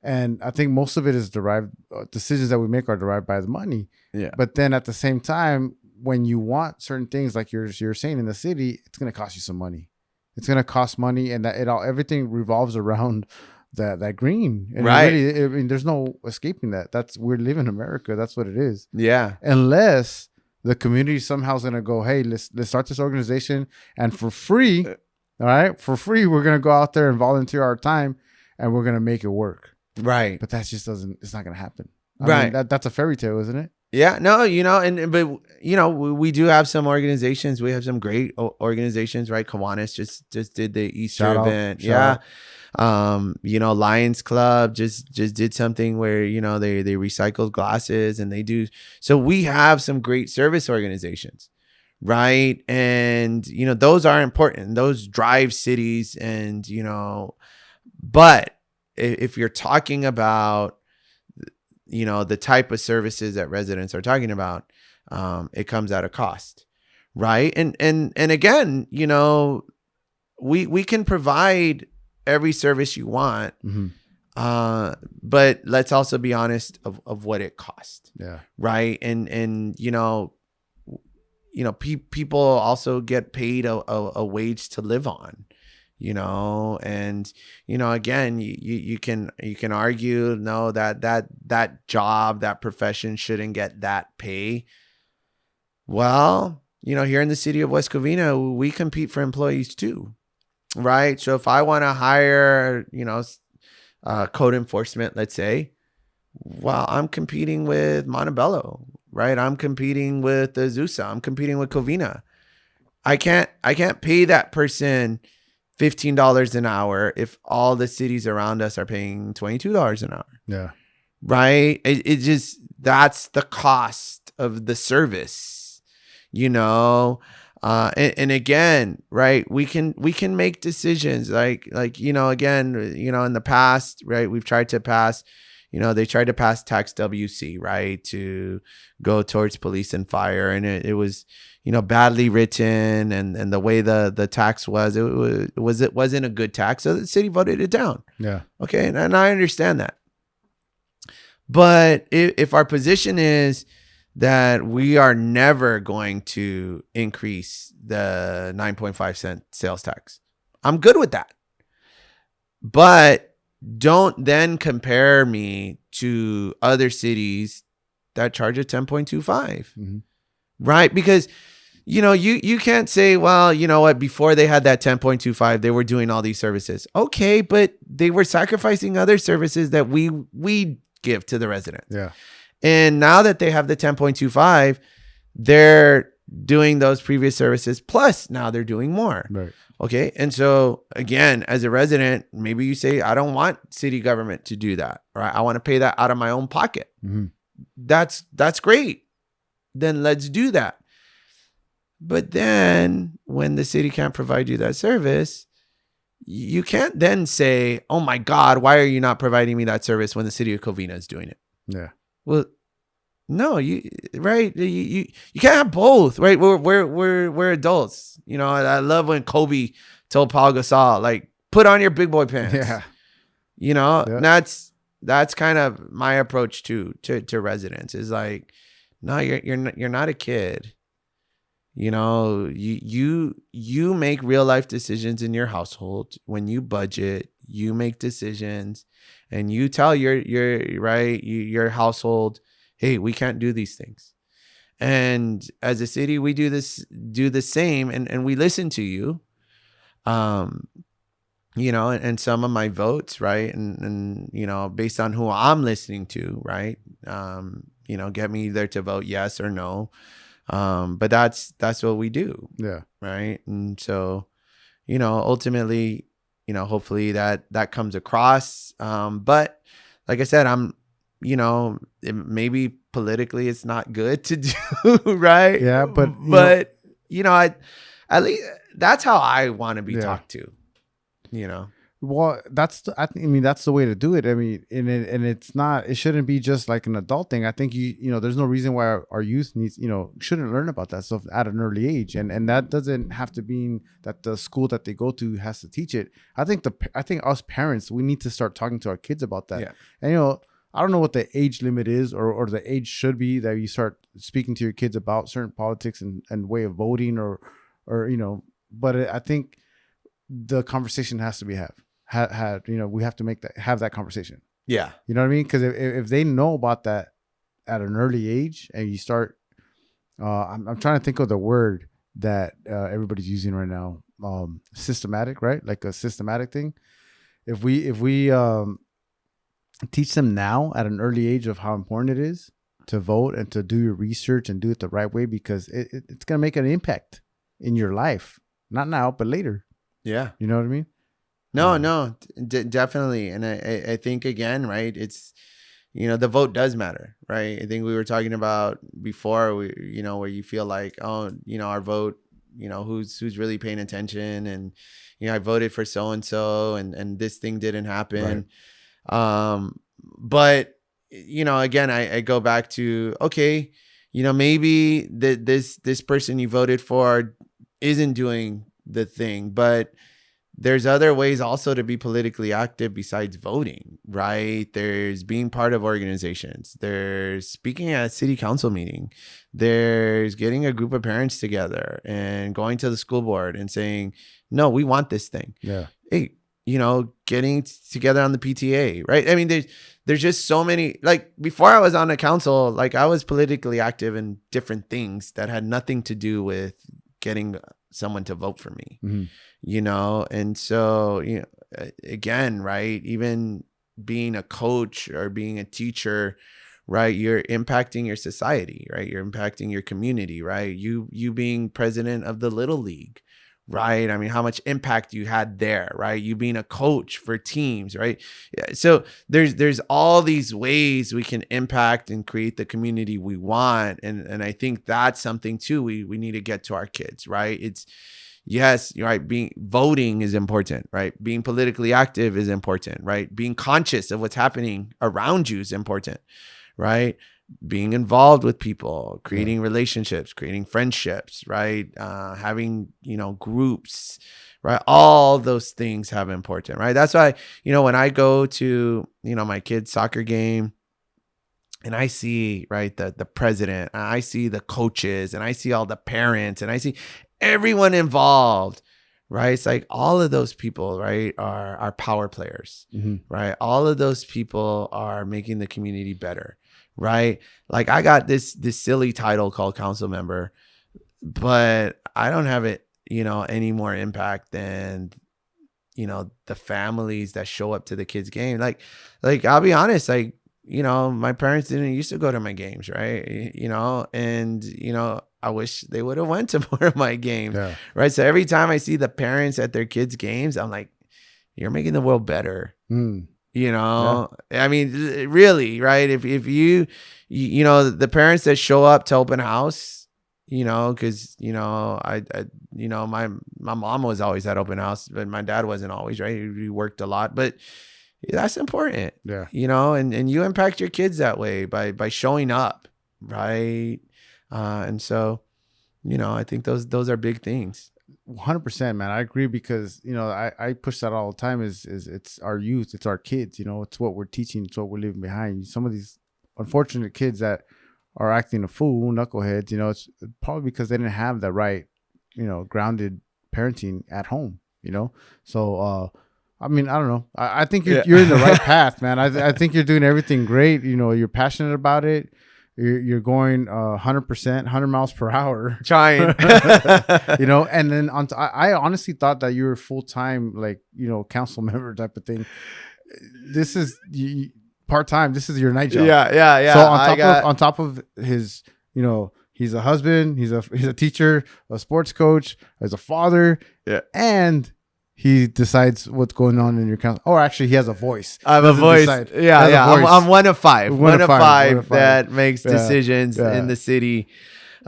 Speaker 2: And I think most of it is derived, decisions that we make are derived by the money.
Speaker 1: Yeah.
Speaker 2: But then at the same time, when you want certain things, like you're saying in the city, it's going to cost you some money. It's going to cost money, and everything revolves around that green. And
Speaker 1: right.
Speaker 2: Really, I mean, there's no escaping that. We live in America. That's what it is.
Speaker 1: Yeah.
Speaker 2: Unless the community somehow is going to go, hey, let's start this organization, and for free, all right, for free, we're going to go out there and volunteer our time, and we're going to make it work.
Speaker 1: Right.
Speaker 2: But that just it's not going to happen.
Speaker 1: I
Speaker 2: mean, that's a fairy tale, isn't it?
Speaker 1: Yeah, no, but we do have some organizations. We have some great organizations, right? Kiwanis just did the Easter event. Yeah. Lions Club just did something where, they recycled glasses, and they do. So we have some great service organizations, right? And, those are important. Those drive cities, and, but if you're talking about, the type of services that residents are talking about, it comes at a cost, right? And again, we can provide every service you want, but let's also be honest of what it costs.
Speaker 2: Yeah.
Speaker 1: Right. And people also get paid a wage to live on. And again, you can argue no, that job, that profession shouldn't get that pay. Well, here in the city of West Covina, we compete for employees too, right? So if I want to hire, code enforcement, let's say, well, I'm competing with Montebello, right? I'm competing with the Azusa. I'm competing with Covina. I can't pay that person $15 an hour if all the cities around us are paying $22 an hour.
Speaker 2: Yeah.
Speaker 1: Right. It just, that's the cost of the service, and again, right. We can make decisions like, again, in the past, right. We've tried to pass, they tried to pass tax WC, right, to go towards police and fire. And it was, badly written, and the way the tax was, it wasn't a good tax. So the city voted it down.
Speaker 2: Yeah.
Speaker 1: Okay. And I understand that. But if our position is that we are never going to increase the 9.5 cent sales tax, I'm good with that. But don't then compare me to other cities that charge a 10.25, right? Because, you can't say, well, you know what, before they had that 10.25, they were doing all these services. Okay, but they were sacrificing other services that we give to the residents.
Speaker 2: Yeah.
Speaker 1: And now that they have the 10.25, they're doing those previous services. Plus now they're doing more.
Speaker 2: Right.
Speaker 1: Okay. And so again, as a resident, maybe you say, I don't want city government to do that. Right. I want to pay that out of my own pocket. That's great. Then let's do that. But then when the city can't provide you that service, you can't then say, oh my God, why are you not providing me that service when the city of Covina is doing it?
Speaker 2: Yeah.
Speaker 1: Well, no, you can't have both, right? We're adults. I love when Kobe told Paul Gasol, like, put on your big boy pants.
Speaker 2: Yeah.
Speaker 1: And that's kind of my approach to residents is like, no, you're not a kid. You make real life decisions in your household. When you budget, you make decisions, and you tell your household, hey, we can't do these things. And as a city, we do the same, and we listen to you. And some of my votes, right, and based on who I'm listening to, right, get me either to vote yes or no. But that's what we do.
Speaker 2: Yeah.
Speaker 1: Right. And so, ultimately, hopefully that comes across. But like I said, I'm maybe politically it's not good to do, right?
Speaker 2: Yeah, but
Speaker 1: at least that's how I want to be talked to,
Speaker 2: Well, that's that's the way to do it. I mean, it shouldn't be just like an adult thing. I think there's no reason why our youth shouldn't learn about that stuff at an early age, and that doesn't have to mean that the school that they go to has to teach it. I think us parents, we need to start talking to our kids about that.
Speaker 1: Yeah.
Speaker 2: And I don't know what the age limit is or the age should be that you start speaking to your kids about certain politics and way of voting or but I think the conversation has to be had we have to have that conversation.
Speaker 1: Yeah.
Speaker 2: You know what I mean? Because if they know about that at an early age and you start, I'm trying to think of the word that everybody's using right now. Systematic, right? Like a systematic thing. If we teach them now at an early age of how important it is to vote and to do your research and do it the right way, because it's going to make an impact in your life. Not now, but later.
Speaker 1: Yeah.
Speaker 2: You know what I mean?
Speaker 1: No, definitely. And I think, again, right, it's, the vote does matter, right? I think we were talking about before, where you feel like, oh, our vote, who's really paying attention, and, I voted for so-and-so and this thing didn't happen. Right. But, again, I go back to, okay, maybe this person you voted for isn't doing the thing, but there's other ways also to be politically active besides voting, right? There's being part of organizations. There's speaking at a city council meeting. There's getting a group of parents together and going to the school board and saying, no, we want this thing.
Speaker 2: Yeah.
Speaker 1: Hey, getting together on the PTA, right? I mean, there's just so many, like before I was on a council, like I was politically active in different things that had nothing to do with getting someone to vote for me, and so, again, right, even being a coach or being a teacher, right, you're impacting your society, right? You're impacting your community, right? You being president of the Little League, right? I mean, how much impact you had there, right? You being a coach for teams, right? Yeah. So there's all these ways we can impact and create the community we want. And I think that's something too we need to get to our kids, right? It's, yes, right, voting is important, right? Being politically active is important, right? Being conscious of what's happening around you is important, right? Being involved with people, creating relationships, creating friendships, right? Having, groups, right? All those things have important, right? That's why, when I go to, my kid's soccer game and I see, right, the president, and I see the coaches, and I see all the parents, and I see everyone involved, right? It's like all of those people, right, are power players, right? All of those people are making the community better, right? Like I got this silly title called council member, but I don't have it, any more impact than, the families that show up to the kids' game. Like I'll be honest, like, my parents didn't used to go to my games, right? And, I wish they would have went to more of my games, right? So every time I see the parents at their kids' games, I'm like, you're making the world better. I mean, really, right? If you the parents that show up to open house, because my mom was always at open house, but my dad wasn't always, right? He worked a lot, but that's important. And you impact your kids that way by showing up, right? And so, I think those are big things.
Speaker 2: 100%, man. I agree, because I push that all the time. Is it's our youth, it's our kids. It's what we're teaching, it's what we're leaving behind. Some of these unfortunate kids that are acting a fool, knuckleheads. It's probably because they didn't have the right, grounded parenting at home. So I mean, I don't know. I think you're in the right path, man. I think you're doing everything great. You're passionate about it. You're going 100%, 100 miles per hour.
Speaker 1: Trying.
Speaker 2: And then I honestly thought that you were full-time, like, council member type of thing. This is part-time. This is your night job.
Speaker 1: Yeah.
Speaker 2: So on top of his, he's a husband, he's a teacher, a sports coach, as a father, and he decides what's going on in your council. Or actually, he has a voice.
Speaker 1: I have a voice.
Speaker 2: Decide.
Speaker 1: Yeah. I'm one of five. One of five that makes
Speaker 2: Yeah.
Speaker 1: decisions in the city.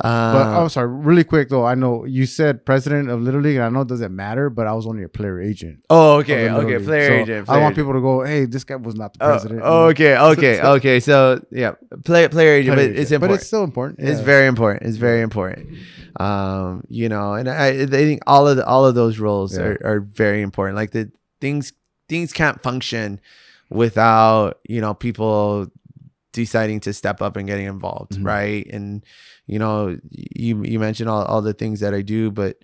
Speaker 2: But I'm sorry, really quick though. I know you said president of Little League, and I know it doesn't matter, but I was only a player agent.
Speaker 1: Oh, okay, okay, player agent.
Speaker 2: I want people to go, hey, this guy was not the president.
Speaker 1: Okay. So yeah, player agent, but it's important.
Speaker 2: But it's still important.
Speaker 1: It's very important. It's very important. You know, and I think all of those roles are very important. Like the things can't function without, you know, people deciding to step up and getting involved, right? And you know, you mentioned all the things that I do, but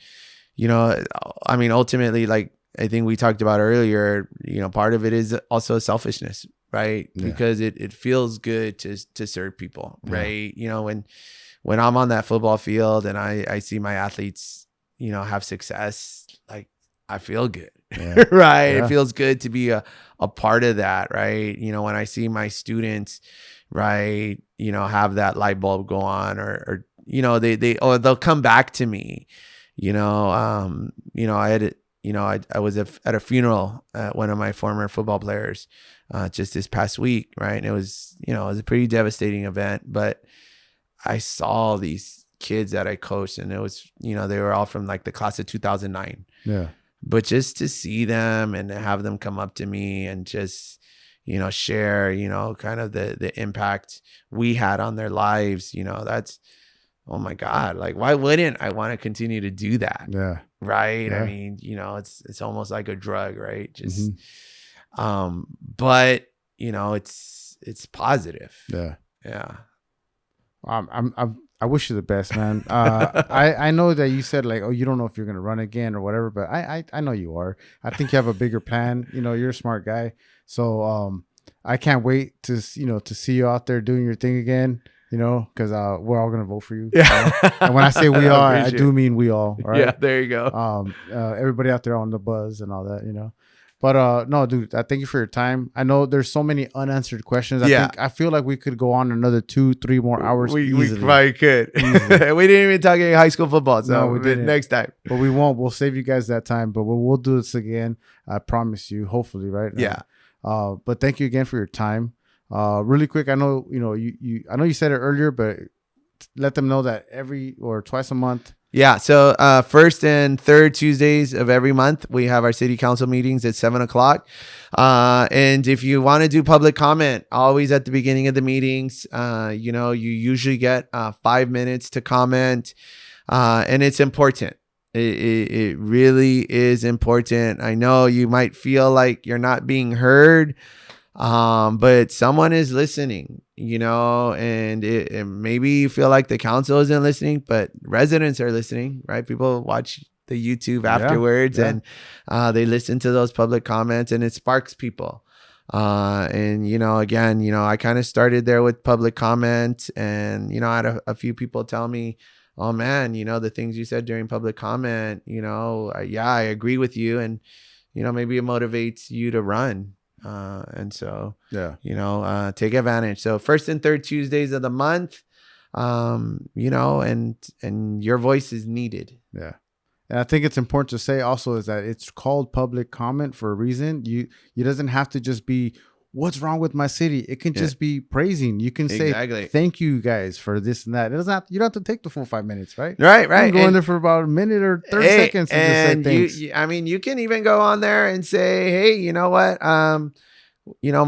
Speaker 1: you know, I mean, ultimately, like I think we talked about earlier, you know, part of it is also selfishness, right? Because it feels good to serve people, right? You know, when I'm on that football field and I see my athletes, you know, have success, like I feel good, right? It feels good to be a part of that, right? You know, when I see my students, right, you know, have that light bulb go on, or you know, they'll come back to me, you know, I had, you know, I was at a funeral at one of my former football players just this past week, right? And it was, you know, it was a pretty devastating event, but I saw these kids that I coached, and it was, you know, they were all from like the class of 2009. Yeah. But just to see them and to have them come up to me and just, you know, share, you know, kind of the impact we had on their lives, you know, that's, oh my God, like, why wouldn't I want to continue to do that? Yeah. Right. Yeah. I mean, you know, it's almost like a drug, right? Just, but you know, it's positive. Yeah. Yeah.
Speaker 2: I wish you the best, man. I know that you said like, oh, you don't know if you're gonna run again or whatever, but I know you are. I think you have a bigger plan. You know, you're a smart guy, so I can't wait to see you out there doing your thing again. You know, because we're all gonna vote for you. Yeah. And when I say we all, I do mean we all. Right?
Speaker 1: Yeah. There you go.
Speaker 2: Everybody out there on the buzz and all that. You know. But no, dude, I thank you for your time. I know there's so many unanswered questions. I feel like we could go on another 2-3 more hours.
Speaker 1: We probably could. We didn't even talk any high school football, so no, we didn't. Next time.
Speaker 2: But we won't. We'll save you guys that time. But we'll do this again. I promise you. Hopefully, right?
Speaker 1: Yeah.
Speaker 2: But thank you again for your time. Really quick, I know I know you said it earlier, but let them know that every or twice a month.
Speaker 1: Yeah. So first and third Tuesdays of every month, we have our city council meetings at 7:00. And if you want to do public comment, always at the beginning of the meetings, you know, you usually get 5 minutes to comment. And it's important. It really is important. I know you might feel like you're not being heard, but someone is listening, you know, and maybe you feel like the council isn't listening, but residents are listening, right? People watch the YouTube afterwards and they listen to those public comments, and it sparks people. And, you know, again, you know, I kind of started there with public comment, and, you know, I had a few people tell me, oh man, you know, the things you said during public comment, you know, I agree with you. And, you know, maybe it motivates you to run. And so, you know, take advantage. So first and third Tuesdays of the month, you know, and your voice is needed.
Speaker 2: Yeah. And I think it's important to say also is that it's called public comment for a reason. You doesn't have to just be, what's wrong with my city? It can just be praising. You can say, thank you guys for this and that. It doesn't have, you don't have to take the full 5 minutes, right?
Speaker 1: Right.
Speaker 2: You can go in there for about a minute or 30 seconds and just say thanks.
Speaker 1: I mean, you can even go on there and say, hey, you know what? You know,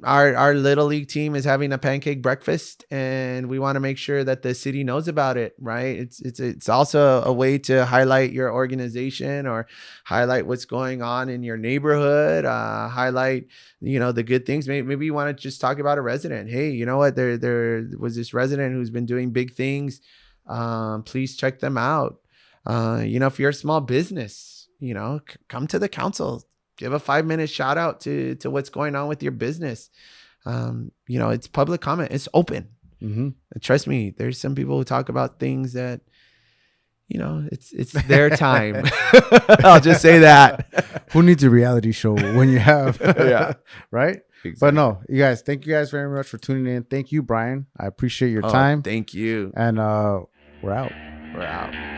Speaker 1: our little league team is having a pancake breakfast, and we want to make sure that the city knows about it, right? It's also a way to highlight your organization or highlight what's going on in your neighborhood, highlight, you know, the good things. Maybe you want to just talk about a resident. Hey, you know what? There was this resident who's been doing big things. Please check them out. You know, if you're a small business, you know, come to the council. Give a 5-minute shout out to what's going on with your business. You know, it's public comment. It's open. And trust me, there's some people who talk about things that, you know, it's their time. I'll just say that.
Speaker 2: Who needs a reality show when you have, right? Exactly. But no, you guys, thank you guys very much for tuning in. Thank you, Brian. I appreciate your time.
Speaker 1: Thank you.
Speaker 2: And we're out.
Speaker 1: We're out.